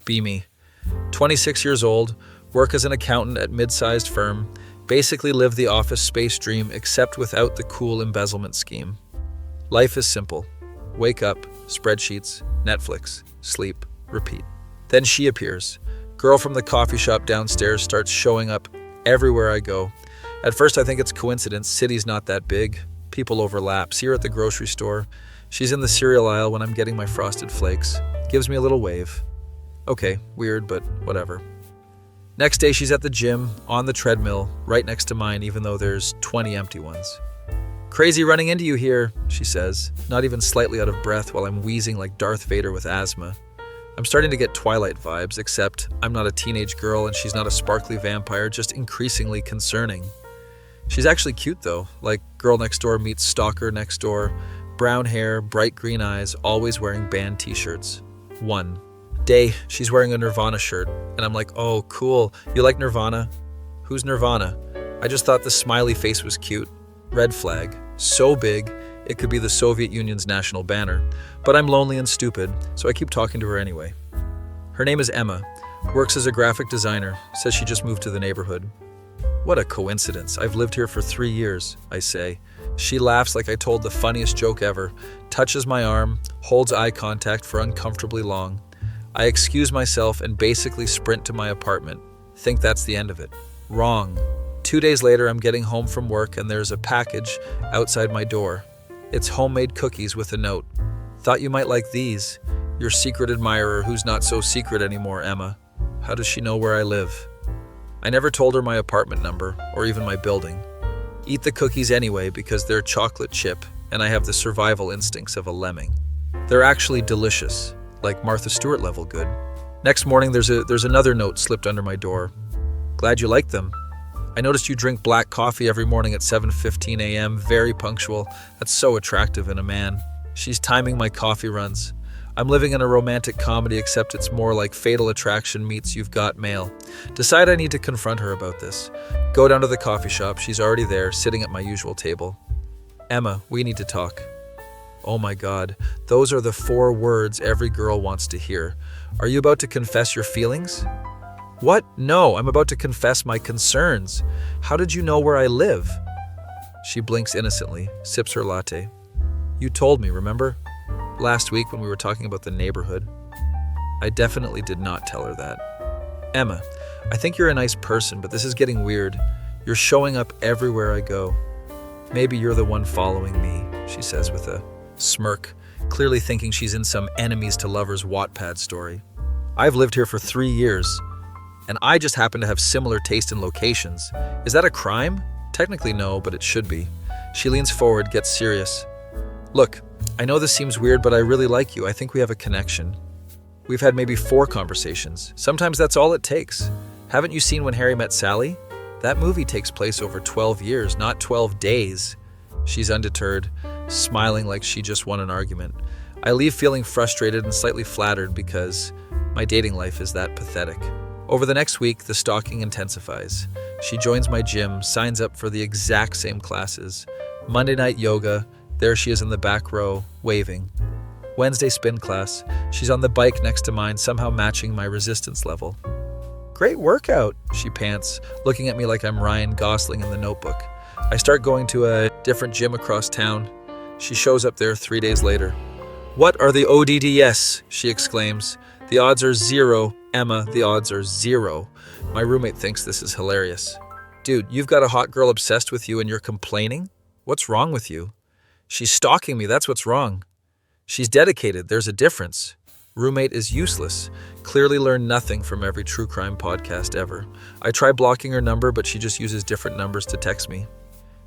Be me. 26 years old, work as an accountant at mid-sized firm, basically live the office space dream except without the cool embezzlement scheme. Life is simple. Wake up, spreadsheets, Netflix, sleep, repeat. Then she appears. Girl from the coffee shop downstairs starts showing up everywhere I go. At first I think it's coincidence, city's not that big. People overlap. See her at the grocery store. She's in the cereal aisle when I'm getting my Frosted Flakes. Gives me a little wave. Okay, weird, but whatever. Next day she's at the gym, on the treadmill, right next to mine even though there's 20 empty ones. Crazy running into you here, she says, not even slightly out of breath while I'm wheezing like Darth Vader with asthma. I'm starting to get Twilight vibes, except I'm not a teenage girl and she's not a sparkly vampire, just increasingly concerning. She's actually cute though, like girl next door meets stalker next door, brown hair, bright green eyes, always wearing band t-shirts. One day, she's wearing a Nirvana shirt, and I'm like, oh, cool, you like Nirvana? Who's Nirvana? I just thought the smiley face was cute. Red flag. So big, it could be the Soviet Union's national banner. But I'm lonely and stupid, so I keep talking to her anyway. Her name is Emma, works as a graphic designer, says she just moved to the neighborhood. What a coincidence. I've lived here for 3 years, I say. She laughs like I told the funniest joke ever, touches my arm, holds eye contact for uncomfortably long. I excuse myself and basically sprint to my apartment. Think that's the end of it. Wrong. 2 days later, I'm getting home from work and there's a package outside my door. It's homemade cookies with a note. Thought you might like these. Your secret admirer who's not so secret anymore, Emma. How does she know where I live? I never told her my apartment number or even my building. Eat the cookies anyway because they're chocolate chip and I have the survival instincts of a lemming. They're actually delicious, like Martha Stewart level good. Next morning, there's another note slipped under my door. Glad you like them. I noticed you drink black coffee every morning at 7:15 a.m., very punctual. That's so attractive in a man. She's timing my coffee runs. I'm living in a romantic comedy, except it's more like Fatal Attraction meets You've Got Mail. Decide I need to confront her about this. Go down to the coffee shop. She's already there, sitting at my usual table. Emma, we need to talk. Oh my God, those are the 4 words every girl wants to hear. Are you about to confess your feelings? What? No, I'm about to confess my concerns. How did you know where I live? She blinks innocently, sips her latte. You told me, remember? Last week when we were talking about the neighborhood. I definitely did not tell her that. Emma, I think you're a nice person, but this is getting weird. You're showing up everywhere I go. Maybe you're the one following me, she says with a smirk, clearly thinking she's in some enemies to lovers Wattpad story. I've lived here for 3 years. And I just happen to have similar taste in locations. Is that a crime? Technically no, but it should be. She leans forward, gets serious. Look, I know this seems weird, but I really like you. I think we have a connection. We've had maybe 4 conversations. Sometimes that's all it takes. Haven't you seen When Harry Met Sally? That movie takes place over 12 years, not 12 days. She's undeterred, smiling like she just won an argument. I leave feeling frustrated and slightly flattered because my dating life is that pathetic. Over the next week, the stalking intensifies. She joins my gym, signs up for the exact same classes. Monday night yoga, there she is in the back row, waving. Wednesday spin class, she's on the bike next to mine, somehow matching my resistance level. Great workout, she pants, looking at me like I'm Ryan Gosling in The Notebook. I start going to a different gym across town. She shows up there 3 days later. What are the ODDS? She exclaims. The odds are 0. Emma, the odds are 0. My roommate thinks this is hilarious. Dude, you've got a hot girl obsessed with you and you're complaining? What's wrong with you? She's stalking me, that's what's wrong. She's dedicated, there's a difference. Roommate is useless. Clearly learned nothing from every true crime podcast ever. I try blocking her number, but she just uses different numbers to text me.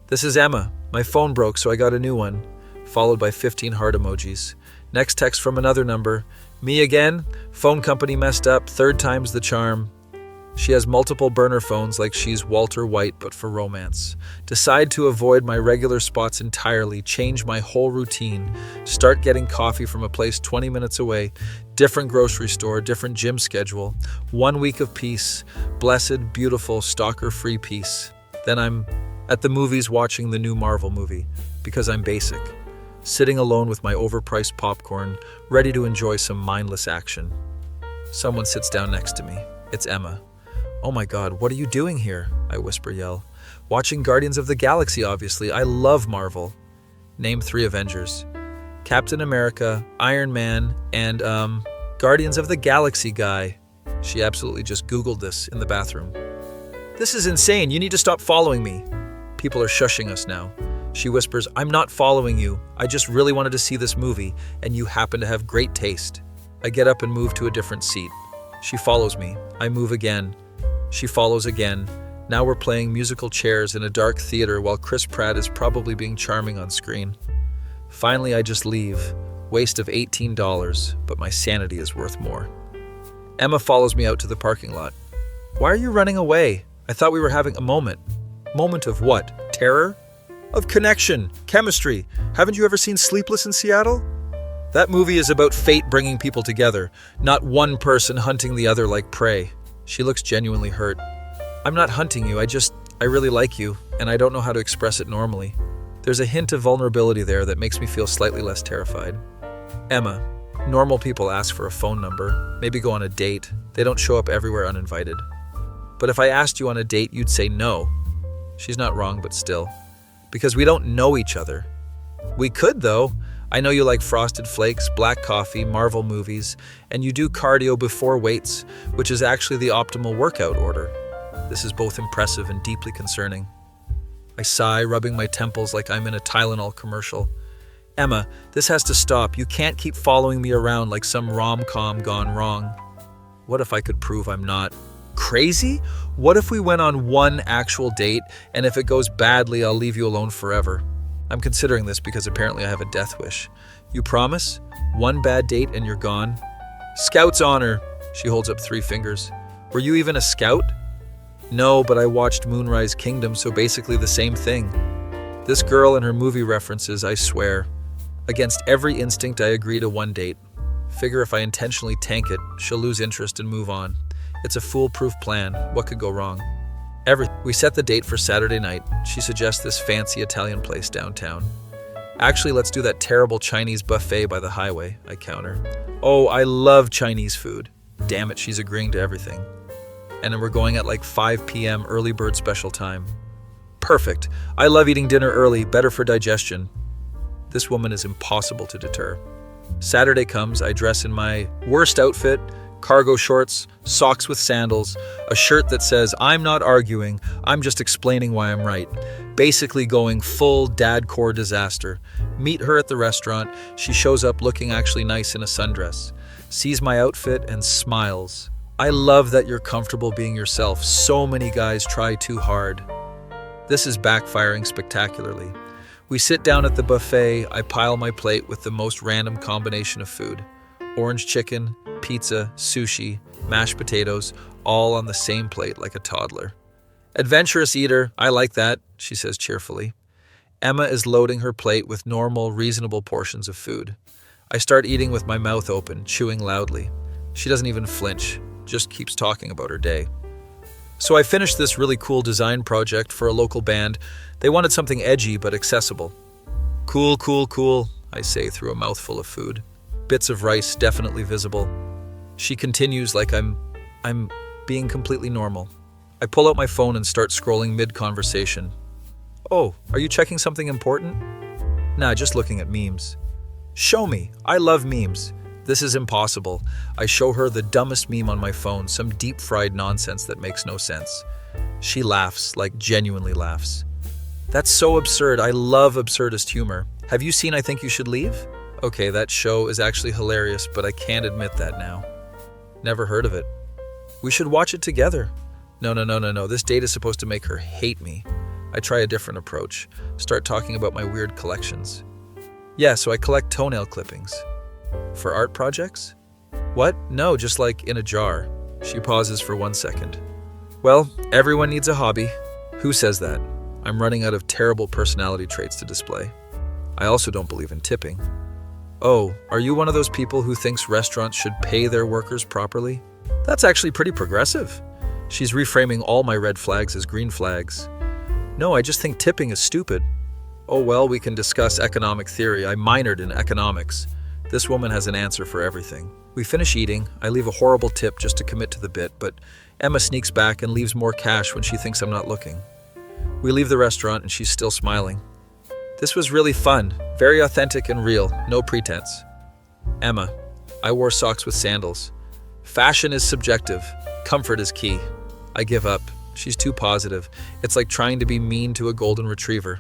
This is Emma. My phone broke, so I got a new one. Followed by 15 heart emojis. Next text from another number. Me again? Phone company messed up. 3rd time's the charm. She has multiple burner phones like she's Walter White, but for romance. Decide to avoid my regular spots entirely, change my whole routine, start getting coffee from a place 20 minutes away, different grocery store, different gym schedule, 1 week of peace, blessed, beautiful, stalker-free peace. Then I'm at the movies watching the new Marvel movie, because I'm basic. Sitting alone with my overpriced popcorn, ready to enjoy some mindless action. Someone sits down next to me. It's Emma. "Oh my God, what are you doing here?" I yell. "Watching Guardians of the Galaxy, obviously. I love Marvel." "Name 3 Avengers." "Captain America, Iron Man, and, Guardians of the Galaxy guy." She absolutely just Googled this in the bathroom. "This is insane. You need to stop following me." People are shushing us now. She whispers, "I'm not following you. I just really wanted to see this movie, and you happen to have great taste." I get up and move to a different seat. She follows me. I move again. She follows again. Now we're playing musical chairs in a dark theater while Chris Pratt is probably being charming on screen. Finally, I just leave. Waste of $18, but my sanity is worth more. Emma follows me out to the parking lot. "Why are you running away? I thought we were having a moment." "Moment of what? Terror?" "Of connection, chemistry. Haven't you ever seen Sleepless in Seattle?" That movie is about fate bringing people together, not one person hunting the other like prey. She looks genuinely hurt. "I'm not hunting you, I really like you, and I don't know how to express it normally." There's a hint of vulnerability there that makes me feel slightly less terrified. "Emma, normal people ask for a phone number, maybe go on a date. They don't show up everywhere uninvited. But if I asked you on a date, you'd say no." She's not wrong, but still. "Because we don't know each other." "We could, though. I know you like Frosted Flakes, black coffee, Marvel movies, and you do cardio before weights, which is actually the optimal workout order." This is both impressive and deeply concerning. I sigh, rubbing my temples like I'm in a Tylenol commercial. "Emma, this has to stop. You can't keep following me around like some rom-com gone wrong." What if I could prove I'm not crazy? What if we went on one actual date, and if it goes badly, I'll leave you alone forever? I'm considering this because apparently I have a death wish. "You promise? One bad date and you're gone?" "Scout's honor." She holds up 3 fingers. "Were you even a scout?" "No, but I watched Moonrise Kingdom, so basically the same thing." This girl and her movie references, I swear. Against every instinct, I agree to one date. Figure if I intentionally tank it, she'll lose interest and move on. It's a foolproof plan. What could go wrong? We set the date for Saturday night. She suggests this fancy Italian place downtown. "Actually, let's do that terrible Chinese buffet by the highway," I counter. "Oh, I love Chinese food." Damn it, she's agreeing to everything. And then we're going at like 5 p.m. early bird special time. Perfect. I love eating dinner early, better for digestion. This woman is impossible to deter. Saturday comes, I dress in my worst outfit, cargo shorts, socks with sandals, a shirt that says, "I'm not arguing, I'm just explaining why I'm right." Basically going full dadcore disaster. Meet her at the restaurant. She shows up looking actually nice in a sundress. Sees my outfit and smiles. "I love that you're comfortable being yourself. So many guys try too hard." This is backfiring spectacularly. We sit down at the buffet. I pile my plate with the most random combination of food. Orange chicken, pizza, sushi, mashed potatoes, all on the same plate like a toddler. "Adventurous eater, I like that," she says cheerfully. Emma is loading her plate with normal, reasonable portions of food. I start eating with my mouth open, chewing loudly. She doesn't even flinch, just keeps talking about her day. "So I finished this really cool design project for a local band. They wanted something edgy but accessible." "Cool, cool, cool," I say through a mouthful of food. Bits of rice definitely visible. She continues like I'm being completely normal. I pull out my phone and start scrolling mid-conversation. "Oh, are you checking something important?" "Nah, just looking at memes." "Show me. I love memes." This is impossible. I show her the dumbest meme on my phone, some deep-fried nonsense that makes no sense. She laughs, like genuinely laughs. "That's so absurd. I love absurdist humor. Have you seen I Think You Should Leave?" Okay, that show is actually hilarious, but I can't admit that now. "Never heard of it." "We should watch it together." No. This date is supposed to make her hate me. I try a different approach. Start talking about my weird collections. "Yeah, so I collect toenail clippings." "For art projects?" "What? No, just like in a jar." She pauses for 1 second. "Well, everyone needs a hobby." "Who says that?" I'm running out of terrible personality traits to display. I also don't believe in tipping. "Oh, are you one of those people who thinks restaurants should pay their workers properly?" That's actually pretty progressive. She's reframing all my red flags as green flags. "No, I just think tipping is stupid." "Oh well, we can discuss economic theory. I minored in economics." This woman has an answer for everything. We finish eating. I leave a horrible tip just to commit to the bit, but Emma sneaks back and leaves more cash when she thinks I'm not looking. We leave the restaurant and she's still smiling. This was really fun, very authentic and real, no pretense. Emma, I wore socks with sandals. Fashion is subjective. Comfort is key. I give up. She's too positive. It's like trying to be mean to a golden retriever.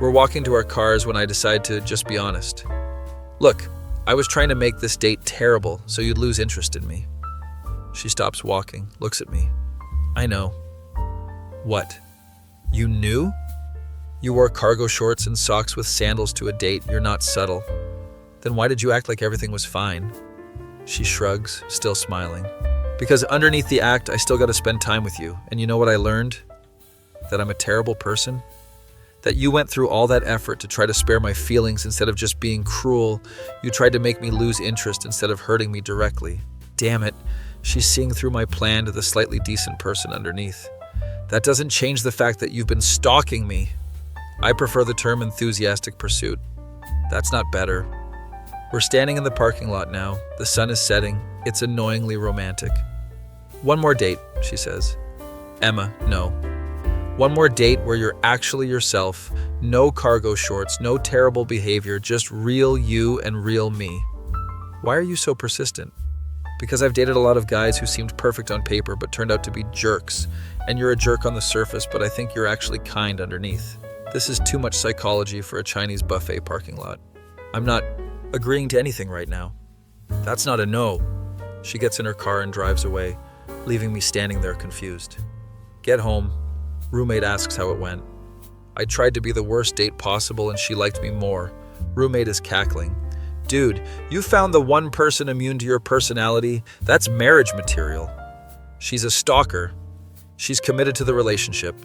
We're walking to our cars when I decide to just be honest. Look, I was trying to make this date terrible so you'd lose interest in me. She stops walking, looks at me. I know. What? You knew? You wore cargo shorts and socks with sandals to a date. You're not subtle. Then why did you act like everything was fine? She shrugs, still smiling. Because underneath the act, I still got to spend time with you. And you know what I learned? That I'm a terrible person? That you went through all that effort to try to spare my feelings instead of just being cruel. You tried to make me lose interest instead of hurting me directly. Damn it, she's seeing through my plan to the slightly decent person underneath. That doesn't change the fact that you've been stalking me. I prefer the term enthusiastic pursuit. That's not better. We're standing in the parking lot now. The sun is setting. It's annoyingly romantic. One more date, she says. Emma, no. One more date where you're actually yourself. No cargo shorts, no terrible behavior, just real you and real me. Why are you so persistent? Because I've dated a lot of guys who seemed perfect on paper but turned out to be jerks. And you're a jerk on the surface, but I think you're actually kind underneath. This is too much psychology for a Chinese buffet parking lot. I'm not agreeing to anything right now. That's not a no. She gets in her car and drives away, leaving me standing there confused. Get home. Roommate asks how it went. I tried to be the worst date possible and she liked me more. Roommate is cackling. Dude, you found the one person immune to your personality? That's marriage material. She's a stalker. She's committed to the relationship.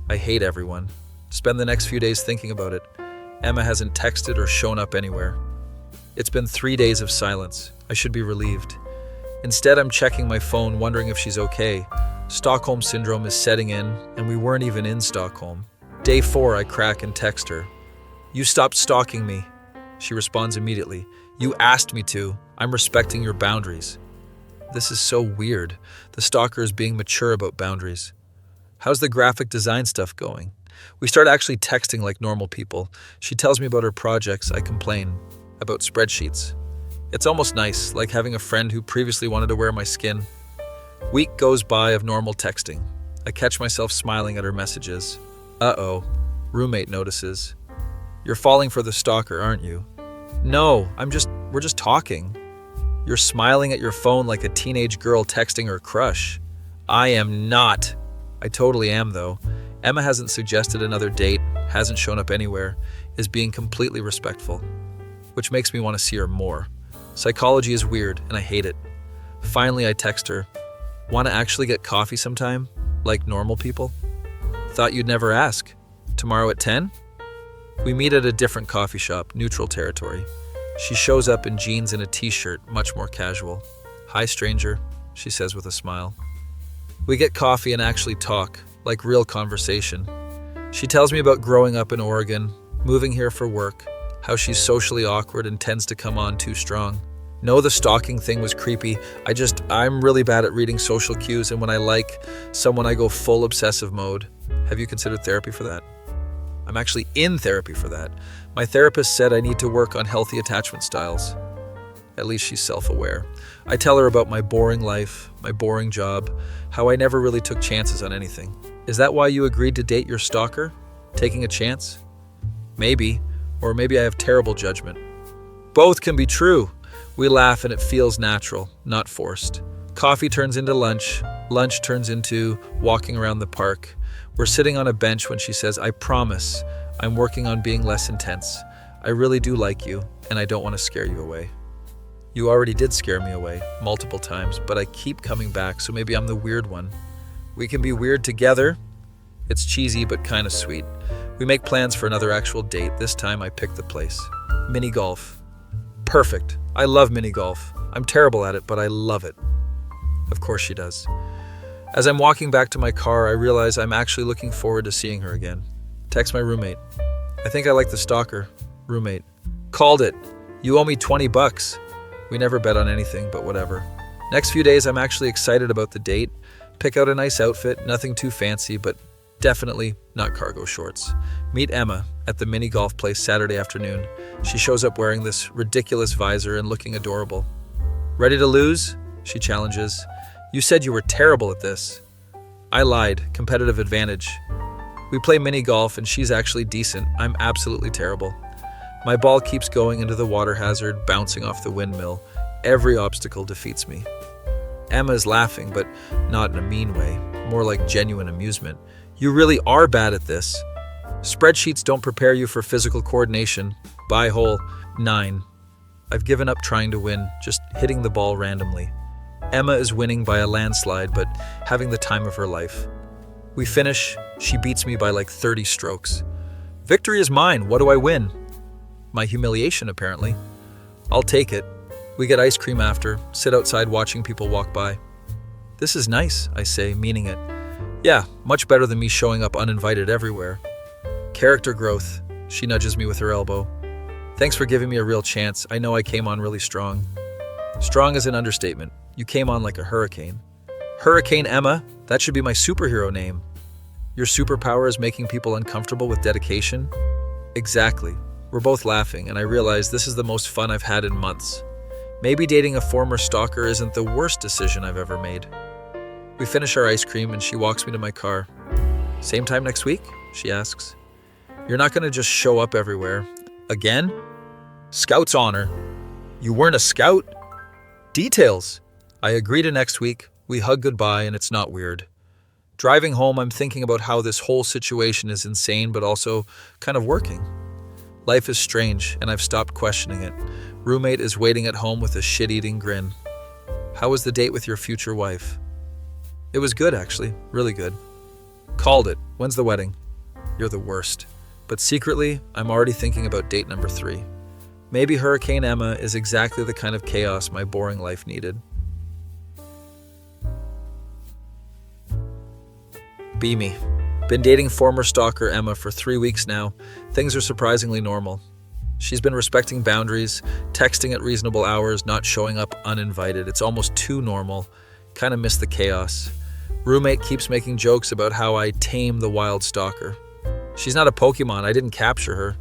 I hate everyone. Spend the next few days thinking about it. Emma hasn't texted or shown up anywhere. It's been 3 days of silence. I should be relieved. Instead, I'm checking my phone, wondering if she's okay. Stockholm Syndrome is setting in, and we weren't even in Stockholm. Day 4, I crack and text her. You stopped stalking me. She responds immediately. You asked me to. I'm respecting your boundaries. This is so weird. The stalker is being mature about boundaries. How's the graphic design stuff going? We start actually texting like normal people. She tells me about her projects. I complain about spreadsheets. It's almost nice, like having a friend who previously wanted to wear my skin. Week goes by of normal texting. I catch myself smiling at her messages. Uh-oh. Roommate notices. You're falling for the stalker, aren't you? No, we're just talking. You're smiling at your phone like a teenage girl texting her crush. I am not. I totally am, though. Emma hasn't suggested another date, hasn't shown up anywhere, is being completely respectful, which makes me want to see her more. Psychology is weird, and I hate it. Finally, I text her. Want to actually get coffee sometime? Like normal people? Thought you'd never ask. Tomorrow at 10? We meet at a different coffee shop, neutral territory. She shows up in jeans and a t-shirt, much more casual. Hi, stranger, she says with a smile. We get coffee and actually talk, like real conversation. She tells me about growing up in Oregon, moving here for work, how she's socially awkward and tends to come on too strong. No, the stalking thing was creepy. I'm really bad at reading social cues, and when I like someone, I go full obsessive mode. Have you considered therapy for that? I'm actually in therapy for that. My therapist said I need to work on healthy attachment styles. At least she's self-aware. I tell her about my boring life, my boring job, how I never really took chances on anything. Is that why you agreed to date your stalker? Taking a chance? Maybe, or maybe I have terrible judgment. Both can be true. We laugh and it feels natural, not forced. Coffee turns into lunch. Lunch turns into walking around the park. We're sitting on a bench when she says, I promise, I'm working on being less intense. I really do like you, and I don't want to scare you away. You already did scare me away, multiple times, but I keep coming back, so maybe I'm the weird one. We can be weird together. It's cheesy, but kind of sweet. We make plans for another actual date. This time I pick the place. Mini golf. Perfect. I love mini golf. I'm terrible at it, but I love it. Of course she does. As I'm walking back to my car, I realize I'm actually looking forward to seeing her again. Text my roommate. I think I like the stalker. Roommate. Called it. You owe me 20 bucks. We never bet on anything, but whatever. Next few days, I'm actually excited about the date. Pick out a nice outfit, nothing too fancy, but definitely not cargo shorts. Meet Emma at the mini golf place Saturday afternoon. She shows up wearing this ridiculous visor and looking adorable. Ready to lose? She challenges. You said you were terrible at this. I lied. Competitive advantage. We play mini golf and she's actually decent. I'm absolutely terrible. My ball keeps going into the water hazard, bouncing off the windmill. Every obstacle defeats me. Emma is laughing, but not in a mean way, more like genuine amusement. You really are bad at this. Spreadsheets don't prepare you for physical coordination. Bye hole 9. I've given up trying to win, just hitting the ball randomly. Emma is winning by a landslide, but having the time of her life. We finish. She beats me by like 30 strokes. Victory is mine. What do I win? My humiliation, apparently. I'll take it. We get ice cream after, sit outside watching people walk by. This is nice, I say, meaning it. Yeah, much better than me showing up uninvited everywhere. Character growth. She nudges me with her elbow. Thanks for giving me a real chance. I know I came on really strong. Strong is an understatement. You came on like a hurricane. Hurricane Emma? That should be my superhero name. Your superpower is making people uncomfortable with dedication? Exactly. We're both laughing, and I realize this is the most fun I've had in months. Maybe dating a former stalker isn't the worst decision I've ever made. We finish our ice cream, and she walks me to my car. Same time next week? She asks. You're not going to just show up everywhere. Again? Scout's honor. You weren't a scout? Details. I agree to next week. We hug goodbye, and it's not weird. Driving home, I'm thinking about how this whole situation is insane, but also kind of working. Life is strange, and I've stopped questioning it. Roommate is waiting at home with a shit-eating grin. How was the date with your future wife? It was good, actually. Really good. Called it. When's the wedding? You're the worst. But secretly, I'm already thinking about date number 3. Maybe Hurricane Emma is exactly the kind of chaos my boring life needed. Be me. Been dating former stalker Emma for 3 weeks now. Things are surprisingly normal. She's been respecting boundaries, texting at reasonable hours, not showing up uninvited. It's almost too normal. Kind of miss the chaos. Roommate keeps making jokes about how I tame the wild stalker. She's not a Pokemon. I didn't capture her.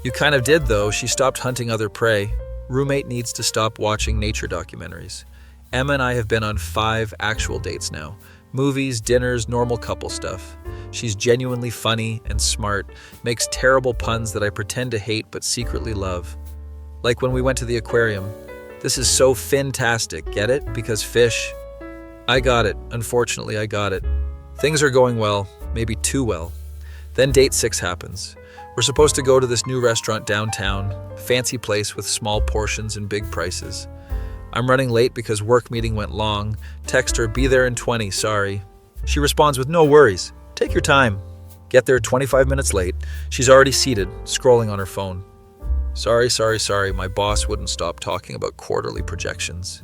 You kind of did, though. She stopped hunting other prey. Roommate needs to stop watching nature documentaries. Emma and I have been on 5 actual dates now. Movies, dinners, normal couple stuff. She's genuinely funny and smart, makes terrible puns that I pretend to hate but secretly love. Like when we went to the aquarium. This is so fantastic, get it? Because fish. I got it. Unfortunately, I got it. Things are going well, maybe too well. Then date 6 happens. We're supposed to go to this new restaurant downtown, fancy place with small portions and big prices. I'm running late because work meeting went long. Text her, be there in 20, sorry. She responds with no worries. Take your time. Get there 25 minutes late. She's already seated, scrolling on her phone. Sorry. My boss wouldn't stop talking about quarterly projections.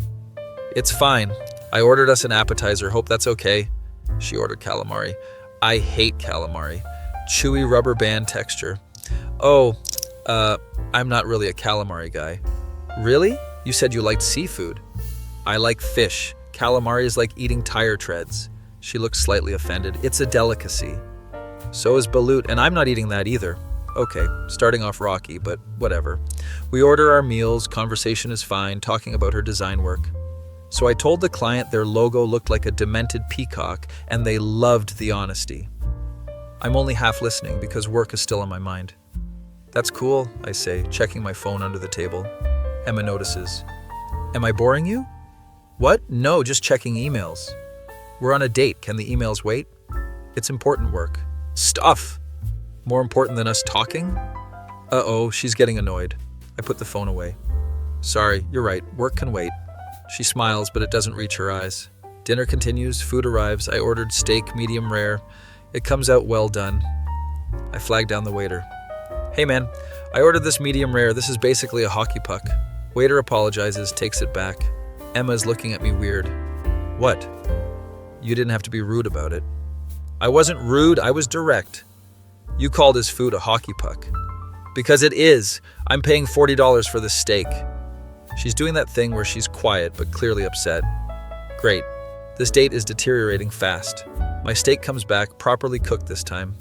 It's fine. I ordered us an appetizer. Hope that's okay. She ordered calamari. I hate calamari. Chewy rubber band texture. Oh, I'm not really a calamari guy. Really? You said you liked seafood. I like fish. Calamari is like eating tire treads. She looks slightly offended. It's a delicacy. So is balut, and I'm not eating that either. Okay, starting off rocky, but whatever. We order our meals, conversation is fine, talking about her design work. So I told the client their logo looked like a demented peacock, and they loved the honesty. I'm only half listening because work is still on my mind. That's cool, I say, checking my phone under the table. Emma notices. Am I boring you? What? No, just checking emails. We're on a date. Can the emails wait? It's important work. Stuff! More important than us talking? Uh-oh, she's getting annoyed. I put the phone away. Sorry, you're right. Work can wait. She smiles, but it doesn't reach her eyes. Dinner continues. Food arrives. I ordered steak, medium rare. It comes out well done. I flag down the waiter. Hey man, I ordered this medium rare. This is basically a hockey puck. Waiter apologizes, takes it back. Emma's looking at me weird. What? You didn't have to be rude about it. I wasn't rude, I was direct. You called his food a hockey puck. Because it is. I'm paying $40 for this steak. She's doing that thing where she's quiet but clearly upset. Great. This date is deteriorating fast. My steak comes back, properly cooked this time.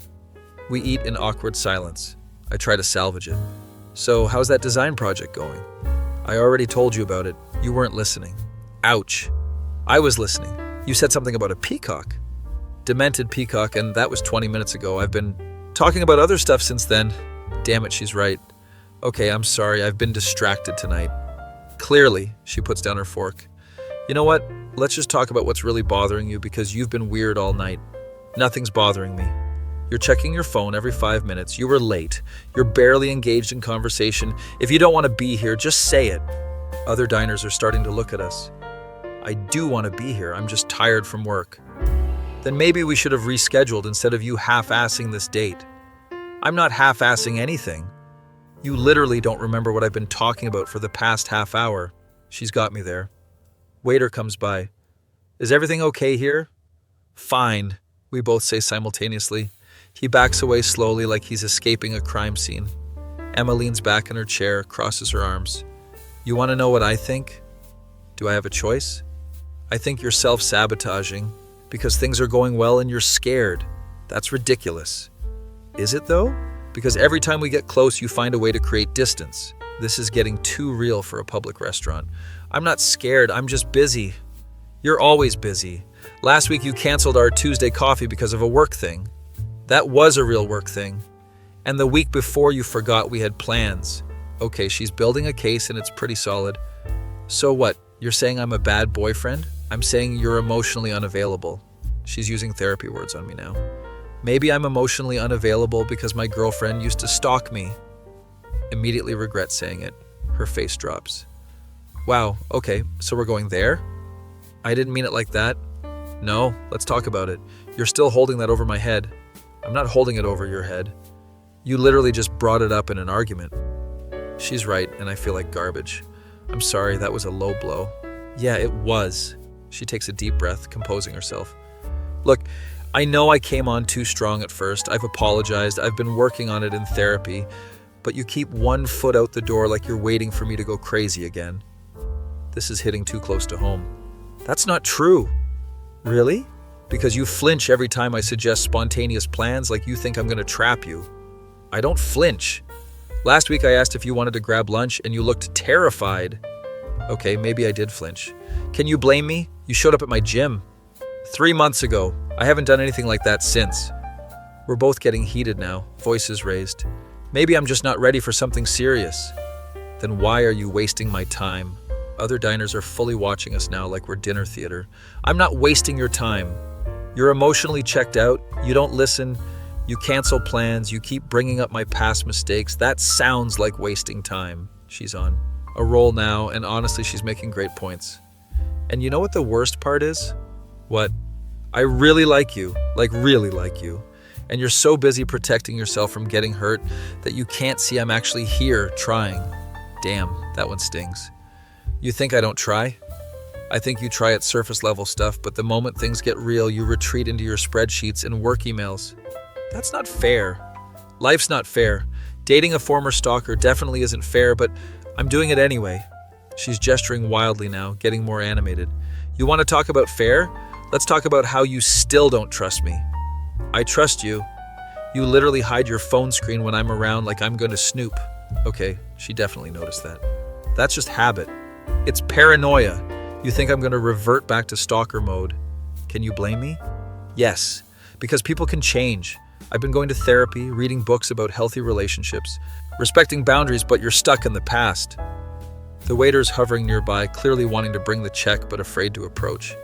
We eat in awkward silence. I try to salvage it. So, how's that design project going? I already told you about it. You weren't listening. Ouch. I was listening. You said something about a peacock. Demented peacock, and that was 20 minutes ago. I've been talking about other stuff since then. Damn it, she's right. Okay, I'm sorry. I've been distracted tonight. Clearly, she puts down her fork. You know what? Let's just talk about what's really bothering you because you've been weird all night. Nothing's bothering me. You're checking your phone every 5 minutes. You were late. You're barely engaged in conversation. If you don't want to be here, just say it. Other diners are starting to look at us. I do want to be here. I'm just tired from work. Then maybe we should have rescheduled instead of you half-assing this date. I'm not half-assing anything. You literally don't remember what I've been talking about for the past half hour. She's got me there. Waiter comes by. Is everything okay here? Fine, we both say simultaneously. He backs away slowly like he's escaping a crime scene. Emma leans back in her chair, crosses her arms. You want to know what I think? Do I have a choice? I think you're self-sabotaging because things are going well and you're scared. That's ridiculous. Is it though? Because every time we get close, you find a way to create distance. This is getting too real for a public restaurant. I'm not scared, I'm just busy. You're always busy. Last week you canceled our Tuesday coffee because of a work thing. That was a real work thing. And the week before you forgot we had plans. Okay, she's building a case and it's pretty solid. So what? You're saying I'm a bad boyfriend? I'm saying you're emotionally unavailable. She's using therapy words on me now. Maybe I'm emotionally unavailable because my girlfriend used to stalk me. Immediately regret saying it. Her face drops. Wow, okay, so we're going there? I didn't mean it like that. No, let's talk about it. You're still holding that over my head. I'm not holding it over your head. You literally just brought it up in an argument. She's right, and I feel like garbage. I'm sorry, that was a low blow. Yeah, it was. She takes a deep breath, composing herself. Look, I know I came on too strong at first. I've apologized. I've been working on it in therapy. But you keep one foot out the door like you're waiting for me to go crazy again. This is hitting too close to home. That's not true. Really? Because you flinch every time I suggest spontaneous plans like you think I'm going to trap you. I don't flinch. Last week I asked if you wanted to grab lunch and you looked terrified. Okay, maybe I did flinch. Can you blame me? You showed up at my gym 3 months ago. I haven't done anything like that since. We're both getting heated now, voices raised. Maybe I'm just not ready for something serious. Then why are you wasting my time? Other diners are fully watching us now like we're dinner theater. I'm not wasting your time. You're emotionally checked out. You don't listen. You cancel plans. You keep bringing up my past mistakes. That sounds like wasting time. She's on a roll now, and honestly, she's making great points. And you know what the worst part is? What? I really like you. Like, really like you. And you're so busy protecting yourself from getting hurt that you can't see I'm actually here trying. Damn, that one stings. You think I don't try? I think you try at surface level stuff, but the moment things get real, you retreat into your spreadsheets and work emails. That's not fair. Life's not fair. Dating a former stalker definitely isn't fair, but I'm doing it anyway. She's gesturing wildly now, getting more animated. You want to talk about fair? Let's talk about how you still don't trust me. I trust you. You literally hide your phone screen when I'm around like I'm going to snoop. Okay, she definitely noticed that. That's just habit. It's paranoia. You think I'm going to revert back to stalker mode. Can you blame me? Yes, because people can change. I've been going to therapy, reading books about healthy relationships, respecting boundaries, but you're stuck in the past. The waiter's hovering nearby, clearly wanting to bring the check but afraid to approach.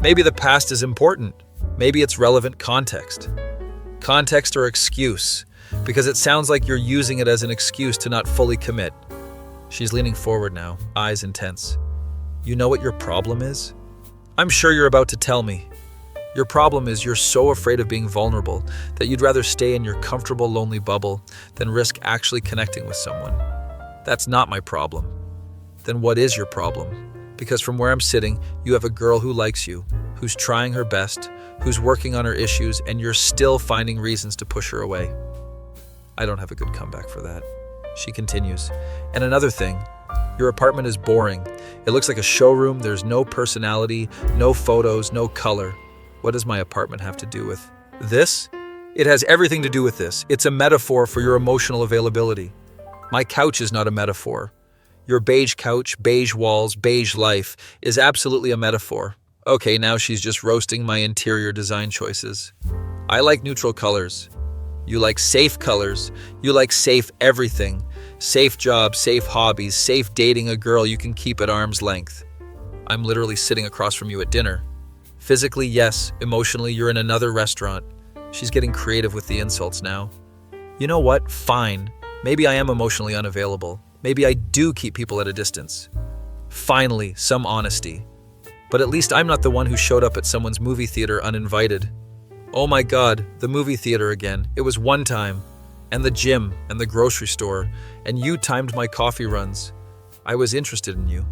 Maybe the past is important. Maybe it's relevant context. Context or excuse, because it sounds like you're using it as an excuse to not fully commit. She's leaning forward now, eyes intense. You know what your problem is? I'm sure you're about to tell me. Your problem is you're so afraid of being vulnerable that you'd rather stay in your comfortable, lonely bubble than risk actually connecting with someone. That's not my problem. Then what is your problem? Because from where I'm sitting, you have a girl who likes you, who's trying her best, who's working on her issues, and you're still finding reasons to push her away. I don't have a good comeback for that. She continues. And another thing, your apartment is boring. It looks like a showroom. There's no personality, no photos, no color. What does my apartment have to do with this? It has everything to do with this. It's a metaphor for your emotional availability. My couch is not a metaphor. Your beige couch, beige walls, beige life is absolutely a metaphor. Okay, now she's just roasting my interior design choices. I like neutral colors. You like safe colors. You like safe everything. Safe job, safe hobbies, safe dating a girl you can keep at arm's length. I'm literally sitting across from you at dinner. Physically, yes. Emotionally, you're in another restaurant. She's getting creative with the insults now. You know what? Fine. Maybe I am emotionally unavailable. Maybe I do keep people at a distance. Finally, some honesty. But at least I'm not the one who showed up at someone's movie theater uninvited. Oh my God, the movie theater again. It was one time. And the gym, and the grocery store, and you timed my coffee runs. I was interested in you.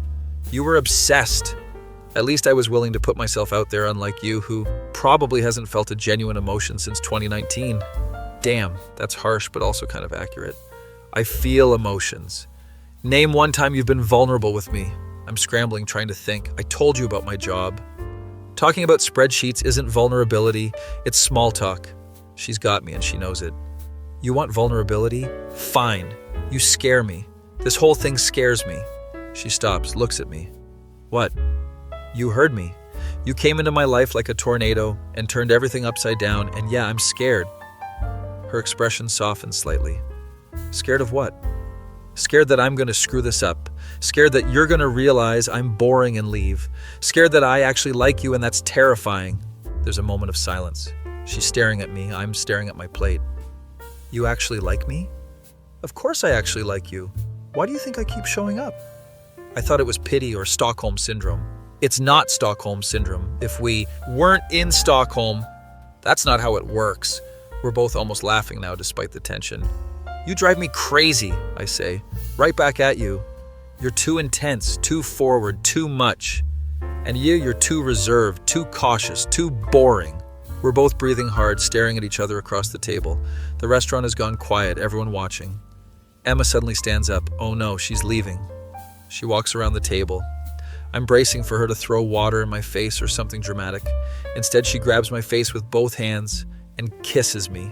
You were obsessed. At least I was willing to put myself out there, unlike you, who probably hasn't felt a genuine emotion since 2019. Damn, that's harsh, but also kind of accurate. I feel emotions. Name one time you've been vulnerable with me. I'm scrambling, trying to think. I told you about my job. Talking about spreadsheets isn't vulnerability, it's small talk. She's got me and she knows it. You want vulnerability? Fine. You scare me. This whole thing scares me. She stops, looks at me. What? You heard me. You came into my life like a tornado and turned everything upside down, and yeah, I'm scared. Her expression softens slightly. Scared of what? Scared that I'm going to screw this up. Scared that you're going to realize I'm boring and leave. Scared that I actually like you, and that's terrifying. There's a moment of silence. She's staring at me. I'm staring at my plate. You actually like me? Of course I actually like you. Why do you think I keep showing up? I thought it was pity or Stockholm Syndrome. It's not Stockholm Syndrome. If we weren't in Stockholm, that's not how it works. We're both almost laughing now despite the tension. You drive me crazy, I say. Right back at you. You're too intense, too forward, too much. And you're too reserved, too cautious, too boring. We're both breathing hard, staring at each other across the table. The restaurant has gone quiet, everyone watching. Emma suddenly stands up. Oh no, she's leaving. She walks around the table. I'm bracing for her to throw water in my face or something dramatic. Instead, she grabs my face with both hands and kisses me.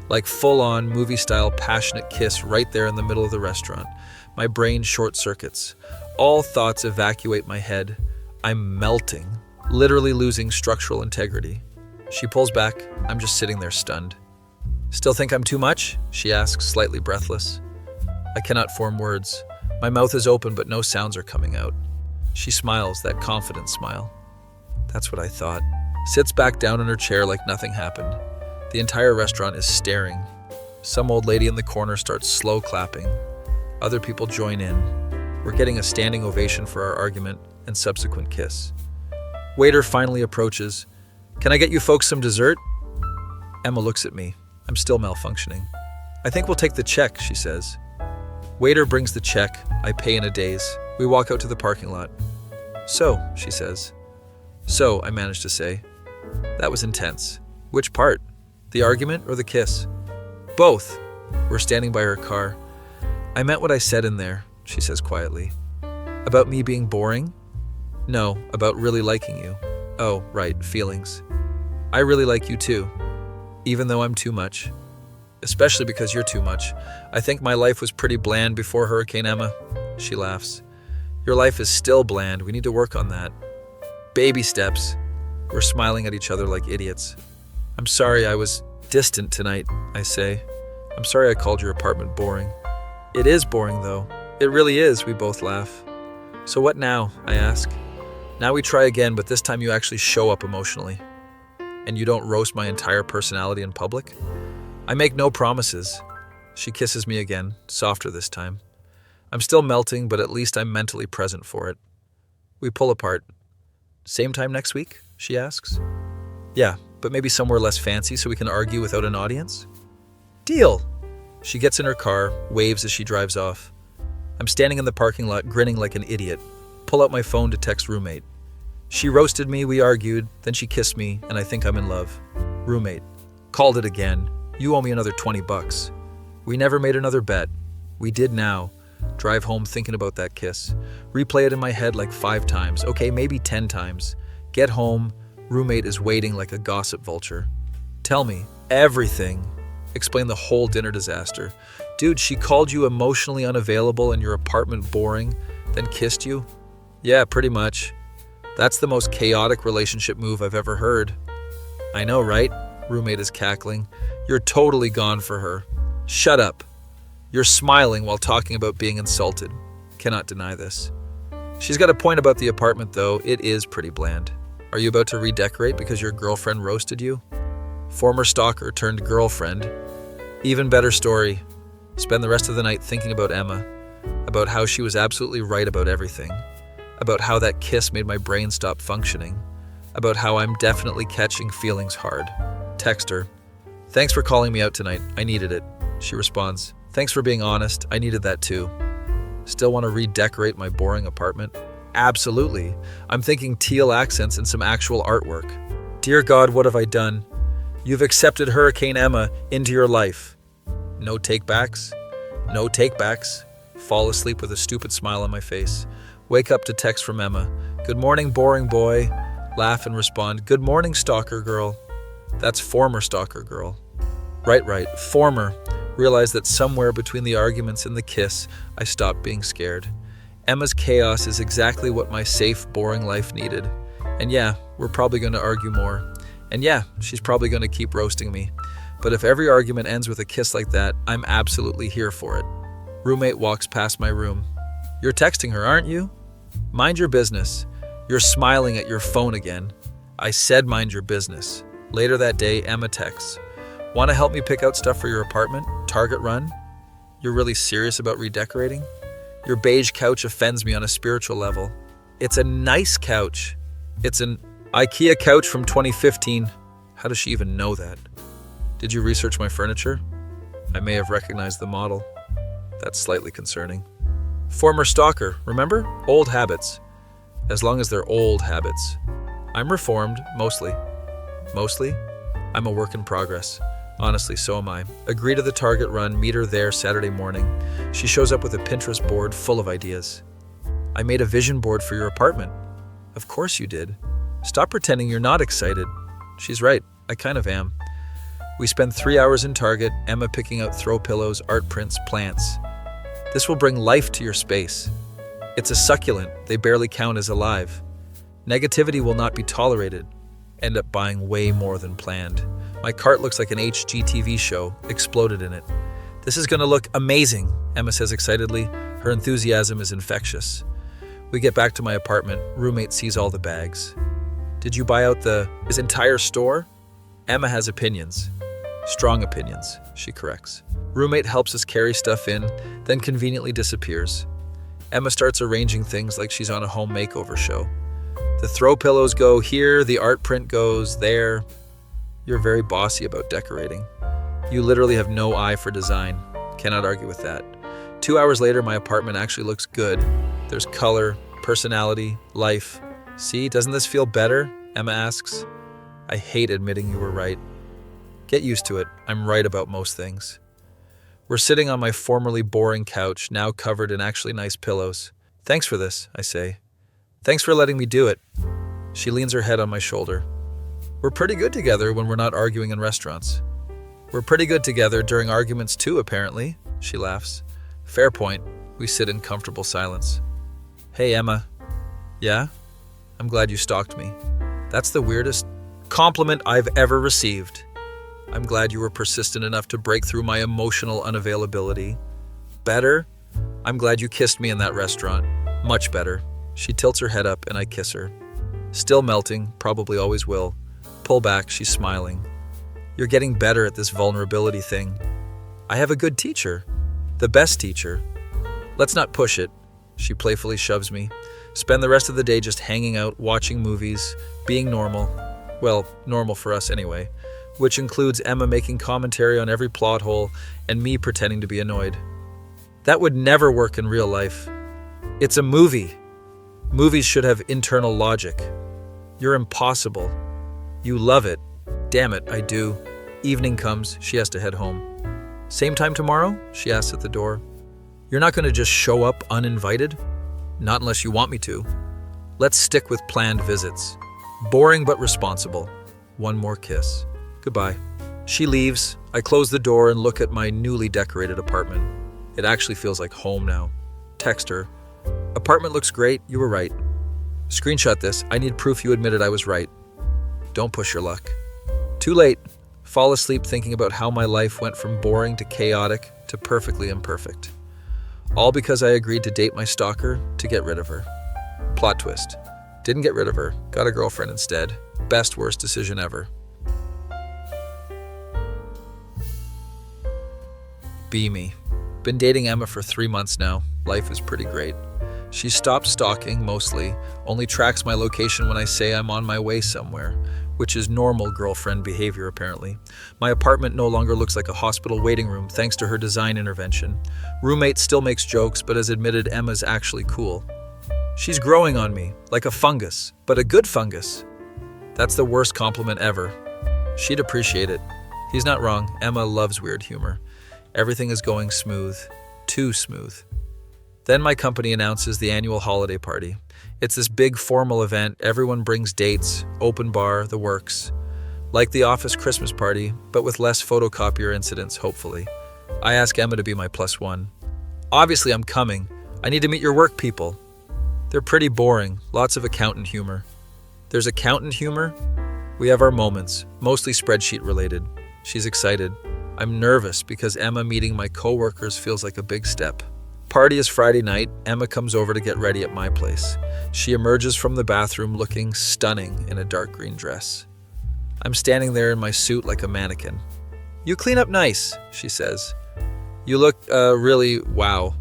Like full-on, movie-style, passionate kiss right there in the middle of the restaurant. My brain short-circuits. All thoughts evacuate my head. I'm melting, literally losing structural integrity. She pulls back. I'm just sitting there stunned. Still think I'm too much? She asks, slightly breathless. I cannot form words. My mouth is open, but no sounds are coming out. She smiles, that confident smile. That's what I thought. Sits back down in her chair like nothing happened. The entire restaurant is staring. Some old lady in the corner starts slow clapping. Other people join in. We're getting a standing ovation for our argument and subsequent kiss. Waiter finally approaches. Can I get you folks some dessert? Emma looks at me. I'm still malfunctioning. I think we'll take the check, she says. Waiter brings the check. I pay in a daze. We walk out to the parking lot. So, she says. So, I manage to say. That was intense. Which part? The argument or the kiss? Both. We're standing by her car. I meant what I said in there, she says quietly. About me being boring? No, about really liking you. Oh, right, feelings. I really like you too, even though I'm too much. Especially because you're too much. I think my life was pretty bland before Hurricane Emma. She laughs. Your life is still bland. We need to work on that. Baby steps. We're smiling at each other like idiots. I'm sorry I was distant tonight, I say. I'm sorry I called your apartment boring. It is boring, though. It really is, we both laugh. So what now, I ask. Now we try again, but this time you actually show up emotionally. And you don't roast my entire personality in public? I make no promises. She kisses me again, softer this time. I'm still melting, but at least I'm mentally present for it. We pull apart. Same time next week? She asks. Yeah, but maybe somewhere less fancy so we can argue without an audience? Deal! She gets in her car, waves as she drives off. I'm standing in the parking lot, grinning like an idiot. Pull out my phone to text roommate. She roasted me, we argued, then she kissed me, and I think I'm in love. Roommate. Called it again. You owe me another $20. We never made another bet. We did now. Drive home thinking about that kiss. Replay it in my head like 5 times. Okay, maybe 10 times. Get home. Roommate is waiting like a gossip vulture. Tell me everything. Explain the whole dinner disaster. Dude, she called you emotionally unavailable and your apartment boring, then kissed you? Yeah, pretty much. That's the most chaotic relationship move I've ever heard. I know, right? Roommate is cackling. You're totally gone for her. Shut up. You're smiling while talking about being insulted. Cannot deny this. She's got a point about the apartment, though. It is pretty bland. Are you about to redecorate because your girlfriend roasted you? Former stalker turned girlfriend. Even better story. Spend the rest of the night thinking about Emma, about how she was absolutely right about everything, about how that kiss made my brain stop functioning, about how I'm definitely catching feelings hard. Text her. Thanks for calling me out tonight. I needed it. She responds. Thanks for being honest. I needed that too. Still want to redecorate my boring apartment? Absolutely. I'm thinking teal accents and some actual artwork. Dear God, what have I done? You've accepted Hurricane Emma into your life. No takebacks? No takebacks. Fall asleep with a stupid smile on my face. Wake up to text from Emma. Good morning, boring boy. Laugh and respond. Good morning, stalker girl. That's former stalker girl. Right. Former. Realize that somewhere between the arguments and the kiss, I stopped being scared. Emma's chaos is exactly what my safe, boring life needed. And yeah, we're probably going to argue more. And yeah, she's probably going to keep roasting me. But if every argument ends with a kiss like that, I'm absolutely here for it. Roommate walks past my room. You're texting her, aren't you? Mind your business. You're smiling at your phone again. I said mind your business. Later that day, Emma texts. Want to help me pick out stuff for your apartment? Target run? You're really serious about redecorating? Your beige couch offends me on a spiritual level. It's a nice couch. It's an IKEA couch from 2015. How does she even know that? Did you research my furniture? I may have recognized the model. That's slightly concerning. Former stalker, remember? Old habits. As long as they're old habits. I'm reformed, mostly. Mostly? I'm a work in progress. Honestly, so am I. Agree to the Target run, meet her there Saturday morning. She shows up with a Pinterest board full of ideas. I made a vision board for your apartment. Of course you did. Stop pretending you're not excited. She's right, I kind of am. We spend 3 hours in Target, Emma picking out throw pillows, art prints, plants. This will bring life to your space. It's a succulent, they barely count as alive. Negativity will not be tolerated. End up buying way more than planned. My cart looks like an HGTV show, exploded in it. This is going to look amazing, Emma says excitedly. Her enthusiasm is infectious. We get back to my apartment. Roommate sees all the bags. Did you buy out his entire store? Emma has opinions. Strong opinions, she corrects. Roommate helps us carry stuff in, then conveniently disappears. Emma starts arranging things like she's on a home makeover show. The throw pillows go here, the art print goes there. You're very bossy about decorating. You literally have no eye for design. Cannot argue with that. 2 hours later, my apartment actually looks good. There's color, personality, life. See, doesn't this feel better? Emma asks. I hate admitting you were right. Get used to it. I'm right about most things. We're sitting on my formerly boring couch, now covered in actually nice pillows. Thanks for this, I say. Thanks for letting me do it. She leans her head on my shoulder. We're pretty good together when we're not arguing in restaurants. We're pretty good together during arguments too, apparently, she laughs. Fair point. We sit in comfortable silence. Hey, Emma. Yeah? I'm glad you stalked me. That's the weirdest compliment I've ever received. I'm glad you were persistent enough to break through my emotional unavailability. Better? I'm glad you kissed me in that restaurant. Much better. She tilts her head up and I kiss her. Still melting, probably always will. Pull back, she's smiling. You're getting better at this vulnerability thing. I have a good teacher. The best teacher. Let's not push it. She playfully shoves me. Spend the rest of the day just hanging out, watching movies, being normal. Well, normal for us anyway. Which includes Emma making commentary on every plot hole and me pretending to be annoyed. That would never work in real life. It's a movie. Movies should have internal logic. You're impossible. You love it. Damn it, I do. Evening comes, she has to head home. Same time tomorrow? She asks at the door. You're not going to just show up uninvited? Not unless you want me to. Let's stick with planned visits. Boring but responsible. One more kiss. Goodbye. She leaves. I close the door and look at my newly decorated apartment. It actually feels like home now. Text her. Apartment looks great. You were right. Screenshot this. I need proof you admitted I was right. Don't push your luck. Too late. Fall asleep thinking about how my life went from boring to chaotic to perfectly imperfect. All because I agreed to date my stalker to get rid of her. Plot twist. Didn't get rid of her. Got a girlfriend instead. Best worst decision ever. Be me. Been dating Emma for 3 months now. Life is pretty great. She stopped stalking, mostly, only tracks my location when I say I'm on my way somewhere, which is normal girlfriend behavior apparently. My apartment no longer looks like a hospital waiting room thanks to her design intervention. Roommate still makes jokes but has admitted Emma's actually cool. She's growing on me, like a fungus, but a good fungus. That's the worst compliment ever. She'd appreciate it. He's not wrong. Emma loves weird humor. Everything is going smooth. Too smooth. Then my company announces the annual holiday party. It's this big formal event. Everyone brings dates, open bar, the works. Like the office Christmas party, but with less photocopier incidents, hopefully. I ask Emma to be my +1. Obviously, I'm coming. I need to meet your work people. They're pretty boring, lots of accountant humor. There's accountant humor? We have our moments, mostly spreadsheet related. She's excited. I'm nervous because Emma meeting my coworkers feels like a big step. Party is Friday night. Emma comes over to get ready at my place. She emerges from the bathroom looking stunning in a dark green dress. I'm standing there in my suit like a mannequin. You clean up nice, she says. You look, really, wow.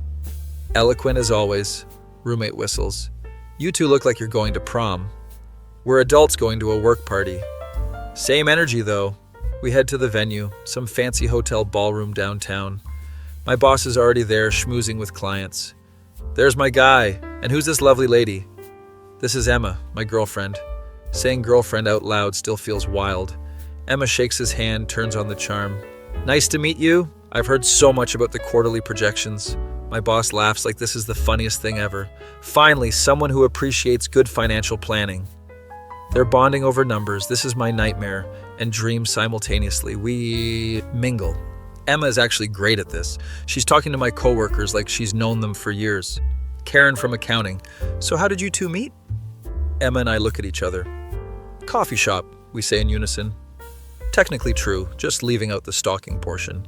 Eloquent as always. Roommate whistles. You two look like you're going to prom. We're adults going to a work party. Same energy though. We head to the venue, some fancy hotel ballroom downtown. My boss is already there, schmoozing with clients. There's my guy. And who's this lovely lady? This is Emma, my girlfriend. Saying girlfriend out loud still feels wild. Emma shakes his hand, turns on the charm. Nice to meet you. I've heard so much about the quarterly projections. My boss laughs like this is the funniest thing ever. Finally, someone who appreciates good financial planning. They're bonding over numbers. This is my nightmare and dream simultaneously. We mingle. Emma is actually great at this. She's talking to my coworkers like she's known them for years. Karen from accounting. So how did you two meet? Emma and I look at each other. Coffee shop, we say in unison. Technically true, just leaving out the stalking portion.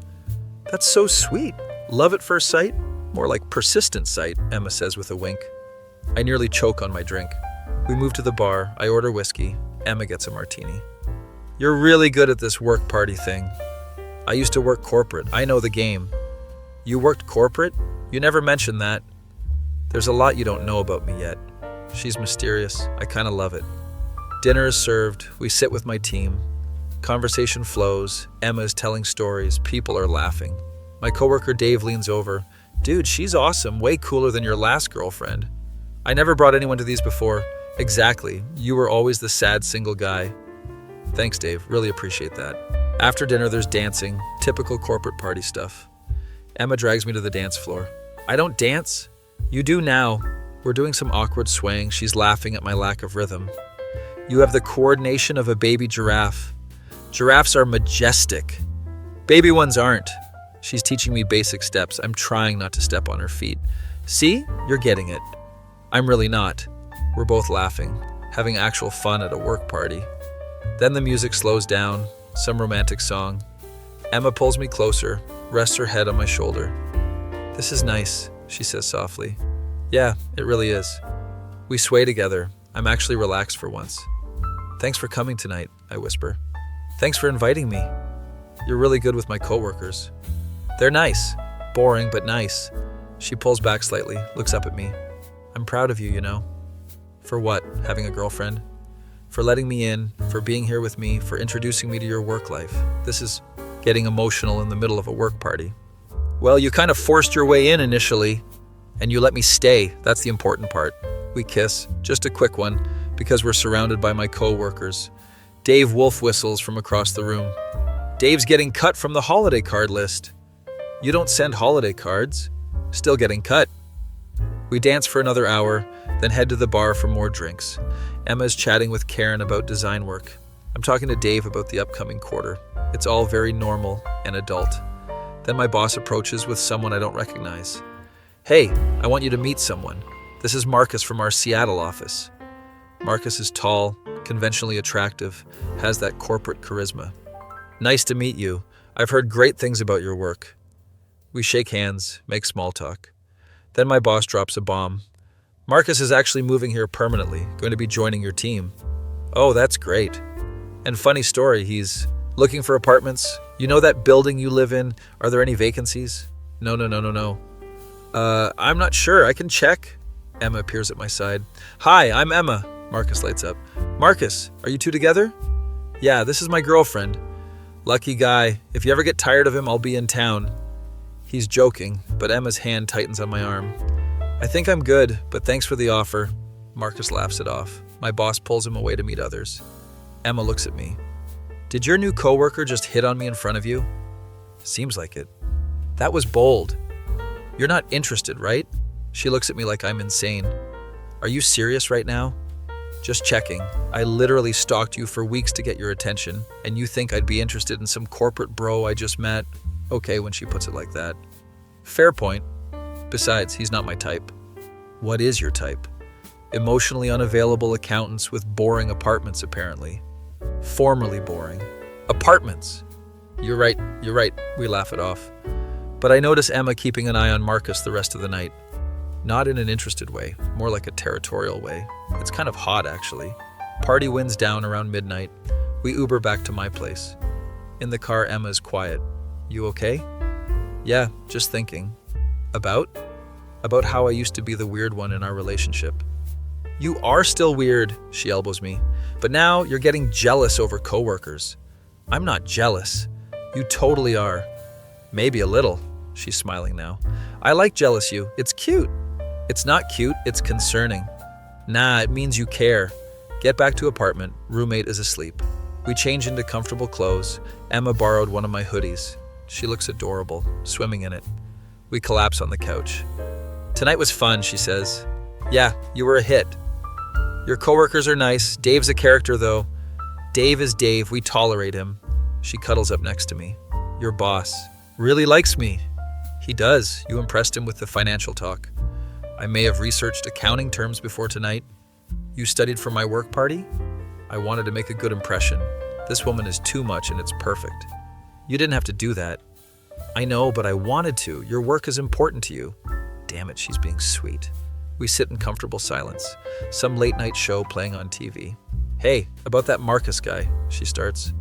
That's so sweet. Love at first sight? More like persistent sight, Emma says with a wink. I nearly choke on my drink. We move to the bar. I order whiskey. Emma gets a martini. You're really good at this work party thing. I used to work corporate. I know the game. You worked corporate? You never mentioned that. There's a lot you don't know about me yet. She's mysterious. I kind of love it. Dinner is served. We sit with my team. Conversation flows. Emma is telling stories. People are laughing. My coworker Dave leans over. Dude, she's awesome. Way cooler than your last girlfriend. I never brought anyone to these before. Exactly. You were always the sad single guy. Thanks, Dave. Really appreciate that. After dinner, there's dancing. Typical corporate party stuff. Emma drags me to the dance floor. I don't dance. You do now. We're doing some awkward swaying. She's laughing at my lack of rhythm. You have the coordination of a baby giraffe. Giraffes are majestic. Baby ones aren't. She's teaching me basic steps. I'm trying not to step on her feet. See? You're getting it. I'm really not. We're both laughing, having actual fun at a work party. Then the music slows down, some romantic song. Emma pulls me closer, rests her head on my shoulder. This is nice, she says softly. Yeah, it really is. We sway together. I'm actually relaxed for once. Thanks for coming tonight, I whisper. Thanks for inviting me. You're really good with my coworkers. They're nice. Boring, but nice. She pulls back slightly, looks up at me. I'm proud of you, you know. For what? Having a girlfriend? For letting me in, for being here with me, for introducing me to your work life. This is getting emotional in the middle of a work party. Well, you kind of forced your way in initially, and you let me stay. That's the important part. We kiss, just a quick one, because we're surrounded by my co-workers. Dave wolf whistles from across the room. Dave's getting cut from the holiday card list. You don't send holiday cards. Still getting cut. We dance for another hour, then head to the bar for more drinks. Emma's chatting with Karen about design work. I'm talking to Dave about the upcoming quarter. It's all very normal and adult. Then my boss approaches with someone I don't recognize. Hey, I want you to meet someone. This is Marcus from our Seattle office. Marcus is tall, conventionally attractive, has that corporate charisma. Nice to meet you. I've heard great things about your work. We shake hands, make small talk. Then my boss drops a bomb. Marcus is actually moving here permanently, going to be joining your team. Oh, that's great. And funny story, he's looking for apartments. You know that building you live in? Are there any vacancies? No. I'm not sure. I can check. Emma appears at my side. Hi, I'm Emma. Marcus lights up. Marcus, are you two together? Yeah, this is my girlfriend. Lucky guy. If you ever get tired of him, I'll be in town. He's joking, but Emma's hand tightens on my arm. I think I'm good, but thanks for the offer. Marcus laughs it off. My boss pulls him away to meet others. Emma looks at me. Did your new coworker just hit on me in front of you? Seems like it. That was bold. You're not interested, right? She looks at me like I'm insane. Are you serious right now? Just checking. I literally stalked you for weeks to get your attention, and you think I'd be interested in some corporate bro I just met? Okay, when she puts it like that. Fair point. Besides, he's not my type. What is your type? Emotionally unavailable accountants with boring apartments, apparently. Formerly boring. Apartments. You're right. We laugh it off. But I notice Emma keeping an eye on Marcus the rest of the night. Not in an interested way, more like a territorial way. It's kind of hot, actually. Party winds down around midnight. We Uber back to my place. In the car, Emma is quiet. You okay? Yeah, just thinking. About? About how I used to be the weird one in our relationship. You are still weird, she elbows me. But now you're getting jealous over coworkers. I'm not jealous. You totally are. Maybe a little. She's smiling now. I like jealous you. It's cute. It's not cute, it's concerning. Nah, it means you care. Get back to apartment. Roommate is asleep. We change into comfortable clothes. Emma borrowed one of my hoodies. She looks adorable, swimming in it. We collapse on the couch. Tonight was fun, she says. Yeah, you were a hit. Your coworkers are nice. Dave's a character, though. Dave is Dave. We tolerate him. She cuddles up next to me. Your boss really likes me. He does. You impressed him with the financial talk. I may have researched accounting terms before tonight. You studied for my work party? I wanted to make a good impression. This woman is too much and it's perfect. You didn't have to do that. I know, but I wanted to. Your work is important to you. Damn it, she's being sweet. We sit in comfortable silence. Some late-night show playing on TV. Hey, about that Marcus guy, she starts.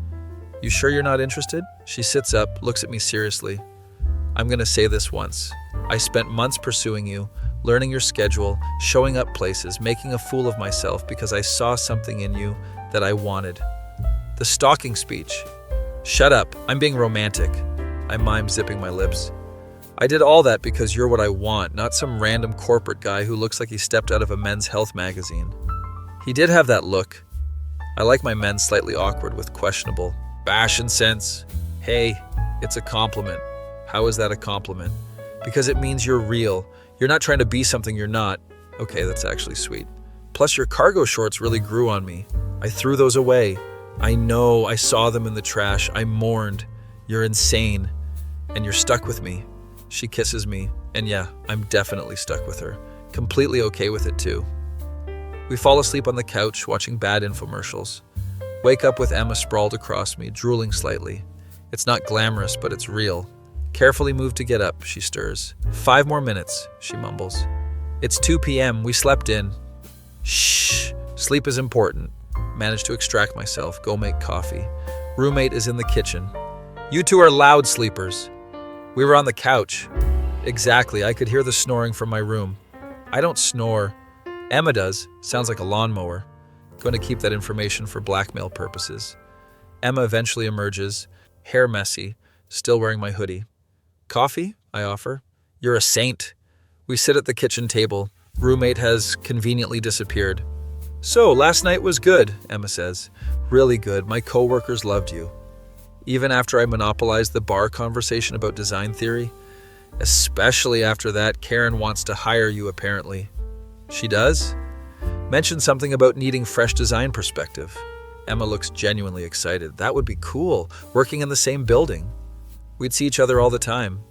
You sure you're not interested? She sits up, looks at me seriously. I'm gonna say this once. I spent months pursuing you, learning your schedule, showing up places, making a fool of myself because I saw something in you that I wanted. The stalking speech. Shut up, I'm being romantic. I mime zipping my lips. I did all that because you're what I want, not some random corporate guy who looks like he stepped out of a men's health magazine. He did have that look. I like my men slightly awkward with questionable fashion sense. Hey, it's a compliment. How is that a compliment? Because it means you're real. You're not trying to be something you're not. Okay, that's actually sweet. Plus, your cargo shorts really grew on me. I threw those away. I know, I saw them in the trash. I mourned. You're insane. And you're stuck with me. She kisses me, and yeah, I'm definitely stuck with her. Completely okay with it too. We fall asleep on the couch watching bad infomercials. Wake up with Emma sprawled across me, drooling slightly. It's not glamorous, but it's real. Carefully move to get up, she stirs. 5 more minutes, she mumbles. It's 2 p.m., we slept in. Shh, sleep is important. Manage to extract myself, go make coffee. Roommate is in the kitchen. You two are loud sleepers. We were on the couch. Exactly, I could hear the snoring from my room. I don't snore. Emma does. Sounds like a lawnmower. Going to keep that information for blackmail purposes. Emma eventually emerges, hair messy, still wearing my hoodie. Coffee? I offer. You're a saint. We sit at the kitchen table. Roommate has conveniently disappeared. So, last night was good, Emma says. Really good. My coworkers loved you. Even after I monopolized the bar conversation about design theory, Especially after that, Karen wants to hire you apparently. She does? Mentioned something about needing fresh design perspective. Emma looks genuinely excited. That would be cool, working in the same building. We'd see each other all the time.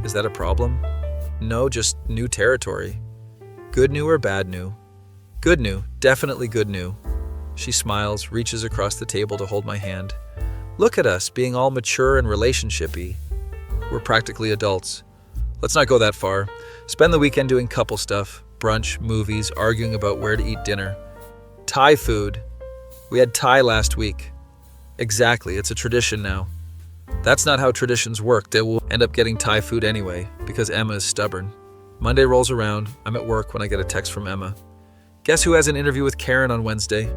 Is that a problem? No, just new territory. Good new or bad new? Good new, definitely good new. She smiles, reaches across the table to hold my hand. Look at us, being all mature and relationship-y. We're practically adults. Let's not go that far. Spend the weekend doing couple stuff, brunch, movies, arguing about where to eat dinner. Thai food. We had Thai last week. Exactly, it's a tradition now. That's not how traditions work. They will end up getting Thai food anyway, because Emma is stubborn. Monday rolls around. I'm at work when I get a text from Emma. Guess who has an interview with Karen on Wednesday?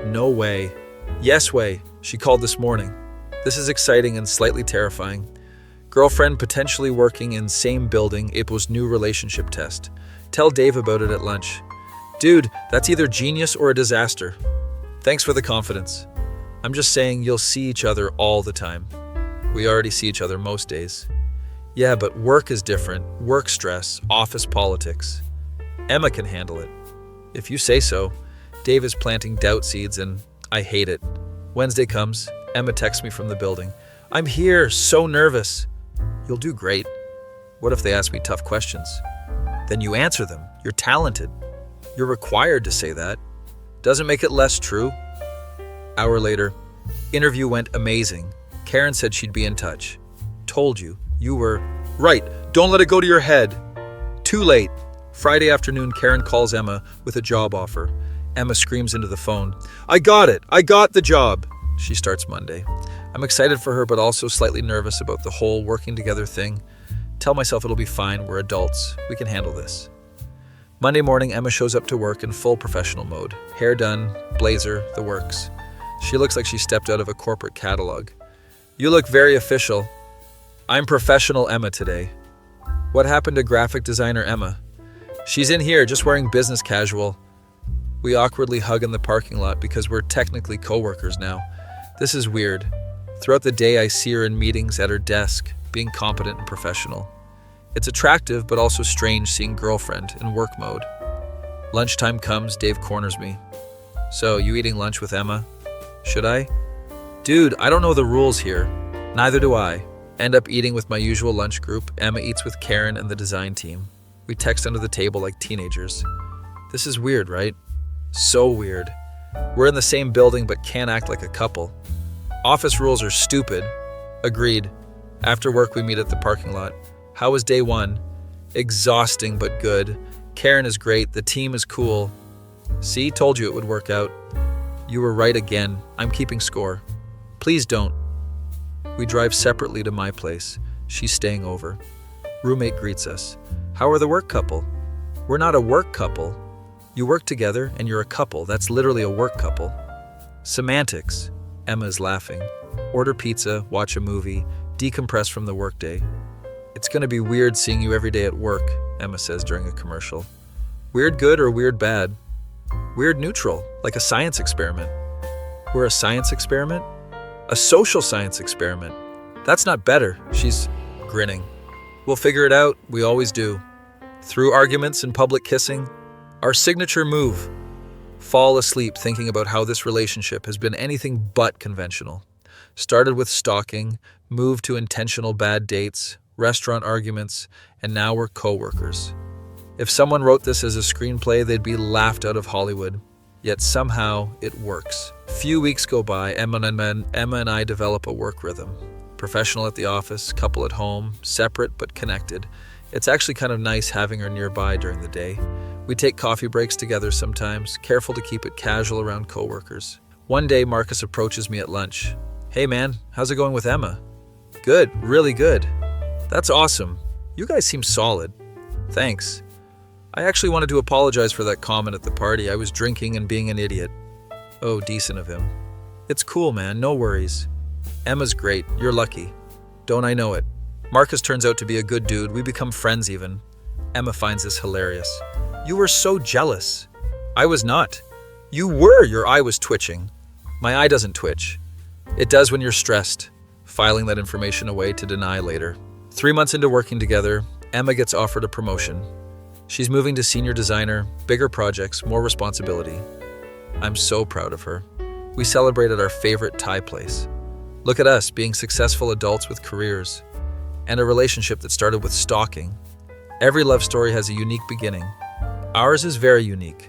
No way. Yes way. She called this morning. This is exciting and slightly terrifying. Girlfriend potentially working in same building, April's new relationship test. Tell Dave about it at lunch. Dude, that's either genius or a disaster. Thanks for the confidence. I'm just saying you'll see each other all the time. We already see each other most days. Yeah, but work is different. Work stress, office politics. Emma can handle it. If you say so. Dave is planting doubt seeds and I hate it. Wednesday comes. Emma texts me from the building. I'm here, so nervous. You'll do great. What if they ask me tough questions? Then you answer them. You're talented. You're required to say that. Doesn't make it less true. Hour later, interview went amazing. Karen said she'd be in touch. Told you. You were right. Don't let it go to your head. Too late. Friday afternoon, Karen calls Emma with a job offer. Emma screams into the phone. I got it. I got the job. She starts Monday. I'm excited for her, but also slightly nervous about the whole working together thing. Tell myself it'll be fine. We're adults. We can handle this. Monday morning, Emma shows up to work in full professional mode. Hair done, blazer, the works. She looks like she stepped out of a corporate catalog. You look very official. I'm professional Emma today. What happened to graphic designer Emma? She's in here, just wearing business casual. We awkwardly hug in the parking lot because we're technically coworkers now. This is weird. Throughout the day, I see her in meetings at her desk, being competent and professional. It's attractive, but also strange seeing girlfriend in work mode. Lunchtime comes, Dave corners me. So, you eating lunch with Emma? Should I? Dude, I don't know the rules here. Neither do I. End up eating with my usual lunch group. Emma eats with Karen and the design team. We text under the table like teenagers. This is weird, right? So weird. We're in the same building but can't act like a couple. Office rules are stupid. Agreed. After work we meet at the parking lot. How was day one? Exhausting but good. Karen is great. The team is cool. See, told you it would work out. You were right again. I'm keeping score. Please don't. We drive separately to my place. She's staying over. Roommate greets us. How are the work couple? We're not a work couple. You work together and you're a couple. That's literally a work couple. Semantics. Emma is laughing. Order pizza, watch a movie, decompress from the workday. It's going to be weird seeing you every day at work, Emma says during a commercial. Weird good or weird bad? Weird neutral, like a science experiment. We're a science experiment? A social science experiment. That's not better. She's grinning. We'll figure it out. We always do. Through arguments and public kissing. Our signature move. Fall asleep thinking about how this relationship has been anything but conventional. Started with stalking, moved to intentional bad dates, restaurant arguments, and now we're co-workers. If someone wrote this as a screenplay, they'd be laughed out of Hollywood. Yet somehow it works. Few weeks go by, Emma and I develop a work rhythm. Professional at the office, couple at home, separate but connected. It's actually kind of nice having her nearby during the day. We take coffee breaks together sometimes, careful to keep it casual around coworkers. One day, Marcus approaches me at lunch. Hey man, how's it going with Emma? Good, really good. That's awesome. You guys seem solid. Thanks. I actually wanted to apologize for that comment at the party. I was drinking and being an idiot. Oh, decent of him. It's cool, man. No worries. Emma's great. You're lucky. Don't I know it? Marcus turns out to be a good dude. We become friends even. Emma finds this hilarious. You were so jealous. I was not. You were. Your eye was twitching. My eye doesn't twitch. It does when you're stressed. Filing that information away to deny later. 3 months into working together, Emma gets offered a promotion. She's moving to senior designer, bigger projects, more responsibility. I'm so proud of her. We celebrated our favorite Thai place. Look at us being successful adults with careers and a relationship that started with stalking. Every love story has a unique beginning. Ours is very unique.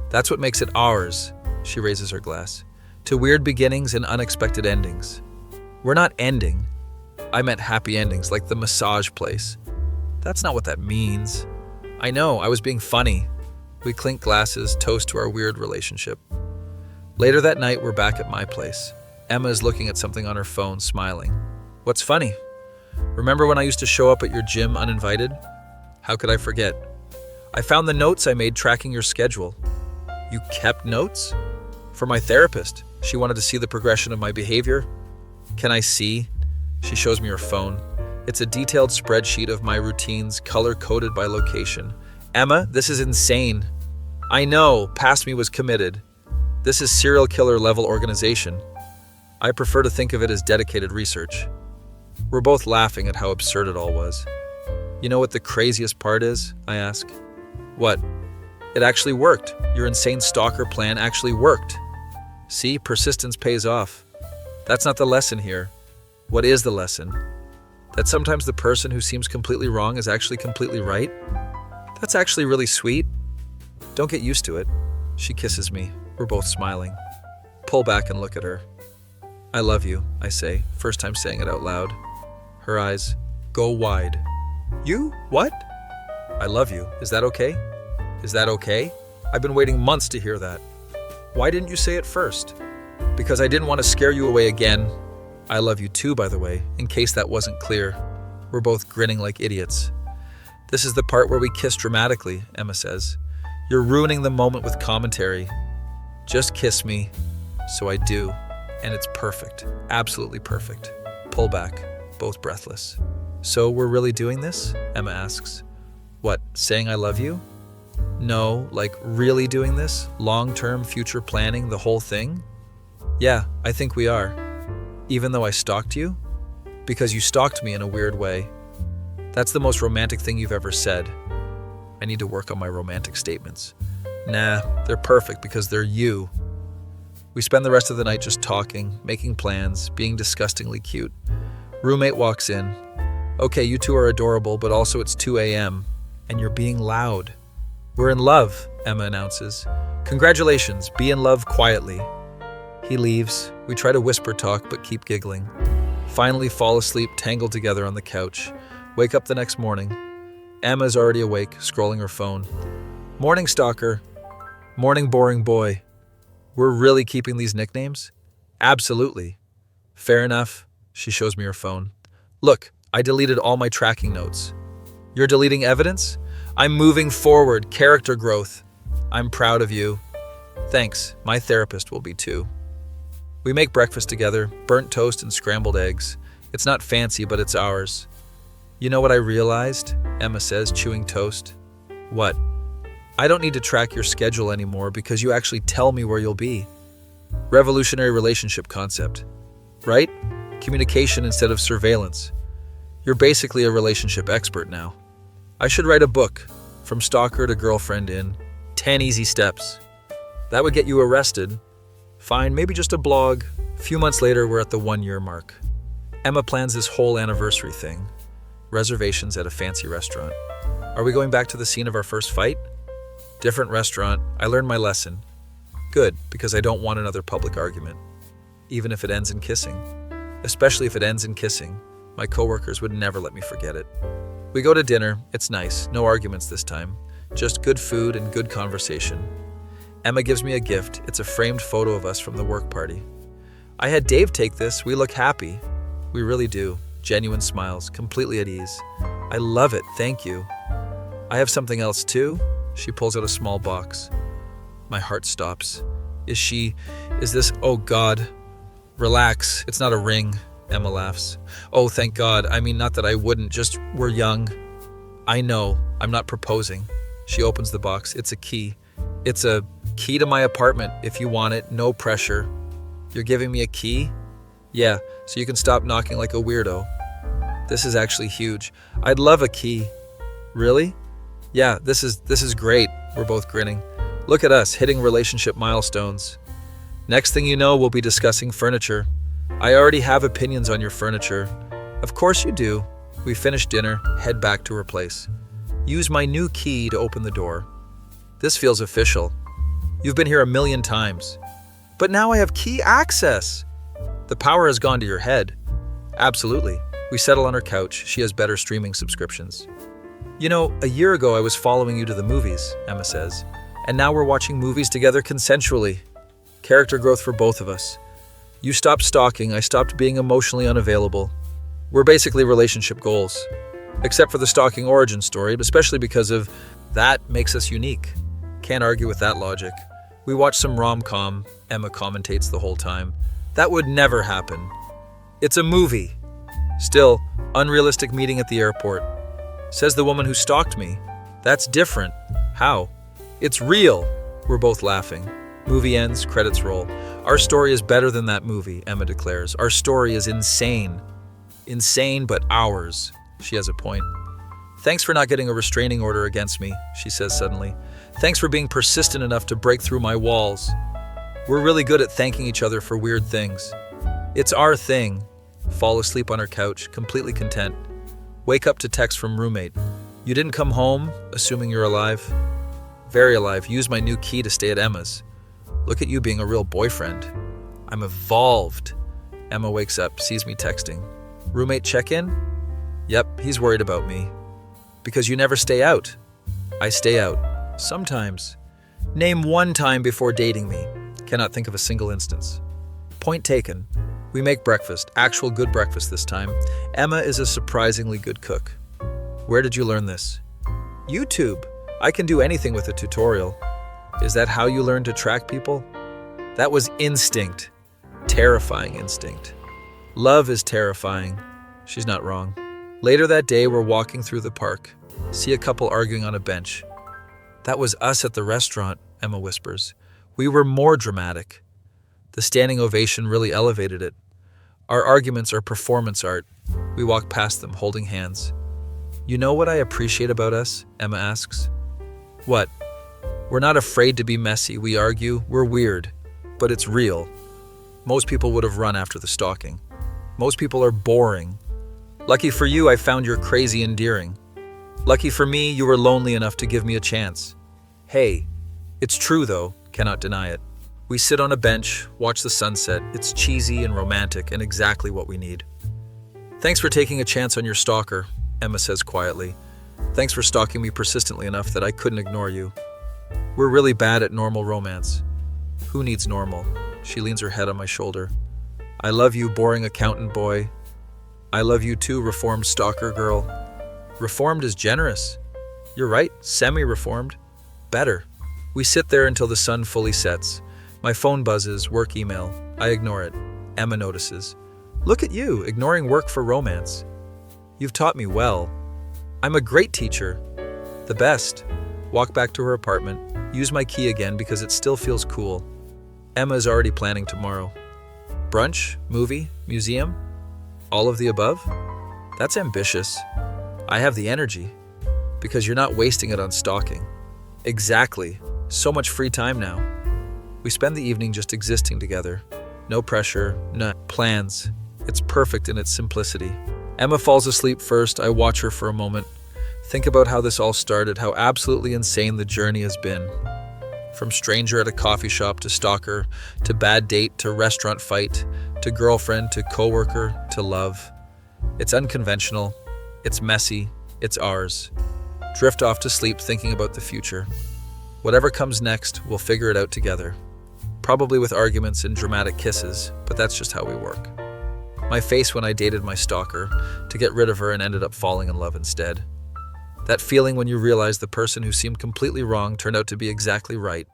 That's what makes it ours. She raises her glass. To weird beginnings and unexpected endings. We're not ending. I meant happy endings, like the massage place. That's not what that means. I know, I was being funny. We clink glasses, toast to our weird relationship. Later that night, we're back at my place. Emma is looking at something on her phone, smiling. What's funny? Remember when I used to show up at your gym uninvited? How could I forget? I found the notes I made tracking your schedule. You kept notes? For my therapist. She wanted to see the progression of my behavior. Can I see? She shows me her phone. It's a detailed spreadsheet of my routines, color-coded by location. Emma, this is insane. I know, past me was committed. This is serial killer level organization. I prefer to think of it as dedicated research. We're both laughing at how absurd it all was. You know what the craziest part is? I ask. What? It actually worked. Your insane stalker plan actually worked. See, persistence pays off. That's not the lesson here. What is the lesson? That sometimes the person who seems completely wrong is actually completely right? That's actually really sweet. Don't get used to it. She kisses me. We're both smiling. Pull back and look at her. I love you, I say, first time saying it out loud. Her eyes go wide. You? What? I love you. Is that okay? Is that okay? I've been waiting months to hear that. Why didn't you say it first? Because I didn't want to scare you away again. I love you too, by the way, in case that wasn't clear. We're both grinning like idiots. This is the part where we kiss dramatically, Emma says. You're ruining the moment with commentary. Just kiss me. So I do. And it's perfect. Absolutely perfect. Pull back, both breathless. So we're really doing this? Emma asks. What, saying I love you? No, like really doing this? Long-term future planning, the whole thing? Yeah, I think we are. Even though I stalked you? Because you stalked me in a weird way. That's the most romantic thing you've ever said. I need to work on my romantic statements. Nah, they're perfect because they're you. We spend the rest of the night just talking, making plans, being disgustingly cute. Roommate walks in. Okay, you two are adorable, but also it's 2 a.m. and you're being loud. We're in love, Emma announces. Congratulations, be in love quietly. He leaves. We try to whisper talk, but keep giggling. Finally fall asleep, tangled together on the couch. Wake up the next morning. Emma's already awake, scrolling her phone. Morning, stalker. Morning, boring boy. We're really keeping these nicknames? Absolutely. Fair enough. She shows me her phone. Look, I deleted all my tracking notes. You're deleting evidence? I'm moving forward, character growth. I'm proud of you. Thanks, my therapist will be too. We make breakfast together, burnt toast and scrambled eggs. It's not fancy, but it's ours. You know what I realized? Emma says, chewing toast. What? I don't need to track your schedule anymore because you actually tell me where you'll be. Revolutionary relationship concept. Right? Communication instead of surveillance. You're basically a relationship expert now. I should write a book, From Stalker to Girlfriend in 10 Easy Steps. That would get you arrested. Fine, maybe just a blog. A few months later, we're at the 1-year mark. Emma plans this whole anniversary thing. Reservations at a fancy restaurant. Are we going back to the scene of our first fight? Different restaurant. I learned my lesson. Good, because I don't want another public argument. Even if it ends in kissing. Especially if it ends in kissing. My coworkers would never let me forget it. We go to dinner. It's nice. No arguments this time. Just good food and good conversation. Emma gives me a gift. It's a framed photo of us from the work party. I had Dave take this. We look happy. We really do. Genuine smiles, completely at ease. I love it. Thank you. I have something else too. She pulls out a small box. My heart stops. Is this, oh God. Relax. It's not a ring. Emma laughs. Oh, thank God. I mean, not that I wouldn't, just we're young. I know. I'm not proposing. She opens the box. It's a key. It's a key to my apartment if you want it. No pressure. You're giving me a key? Yeah, so you can stop knocking like a weirdo. This is actually huge. I'd love a key. Really? Yeah, this is great. We're both grinning. Look at us, hitting relationship milestones. Next thing you know, we'll be discussing furniture. I already have opinions on your furniture. Of course you do. We finish dinner, head back to her place. Use my new key to open the door. This feels official. You've been here a million times. But now I have key access. The power has gone to your head. Absolutely. We settle on her couch. She has better streaming subscriptions. You know, a year ago I was following you to the movies, Emma says. And now we're watching movies together consensually. Character growth for both of us. You stopped stalking, I stopped being emotionally unavailable. We're basically relationship goals. Except for the stalking origin story, especially because of that makes us unique. Can't argue with that logic. We watch some rom-com, Emma commentates the whole time. That would never happen. It's a movie. Still, unrealistic meeting at the airport. Says the woman who stalked me. That's different. How? It's real. We're both laughing. Movie ends, credits roll. Our story is better than that movie, Emma declares. Our story is insane. Insane, but ours. She has a point. Thanks for not getting a restraining order against me, she says suddenly. Thanks for being persistent enough to break through my walls. We're really good at thanking each other for weird things. It's our thing. Fall asleep on her couch, completely content. Wake up to text from roommate. You didn't come home, assuming you're alive? Very alive. Use my new key to stay at Emma's. Look at you being a real boyfriend. I'm evolved. Emma wakes up, sees me texting. Roommate check-in? Yep, he's worried about me. Because you never stay out. I stay out. Sometimes. Name one time before dating me. Cannot think of a single instance. Point taken. We make breakfast, actual good breakfast this time. Emma is a surprisingly good cook. Where did you learn this? YouTube. I can do anything with a tutorial. Is that how you learn to track people? That was instinct. Terrifying instinct. Love is terrifying. She's not wrong. Later that day, we're walking through the park. See a couple arguing on a bench. That was us at the restaurant, Emma whispers. We were more dramatic. The standing ovation really elevated it. Our arguments are performance art. We walk past them, holding hands. You know what I appreciate about us? Emma asks. What? We're not afraid to be messy. We argue. We're weird. But it's real. Most people would have run after the stalking. Most people are boring. Lucky for you, I found you're crazy endearing. Lucky for me, you were lonely enough to give me a chance. Hey, it's true though, cannot deny it. We sit on a bench, watch the sunset. It's cheesy and romantic and exactly what we need. Thanks for taking a chance on your stalker, Emma says quietly. Thanks for stalking me persistently enough that I couldn't ignore you. We're really bad at normal romance. Who needs normal? She leans her head on my shoulder. I love you, boring accountant boy. I love you too, reformed stalker girl. Reformed is generous. You're right, semi-reformed. Better. We sit there until the sun fully sets. My phone buzzes, work email. I ignore it. Emma notices. Look at you, ignoring work for romance. You've taught me well. I'm a great teacher. The best. Walk back to her apartment. Use my key again because it still feels cool. Emma is already planning tomorrow. Brunch? Movie? Museum? All of the above? That's ambitious. I have the energy. Because you're not wasting it on stalking. Exactly. So much free time now. We spend the evening just existing together. No pressure, no plans. It's perfect in its simplicity. Emma falls asleep first. I watch her for a moment. Think about how this all started, how absolutely insane the journey has been. From stranger at a coffee shop to stalker, to bad date, to restaurant fight, to girlfriend, to coworker, to love. It's unconventional. It's messy. It's ours. Drift off to sleep thinking about the future. Whatever comes next, we'll figure it out together. Probably with arguments and dramatic kisses, but that's just how we work. My face when I dated my stalker, to get rid of her and ended up falling in love instead. That feeling when you realize the person who seemed completely wrong turned out to be exactly right.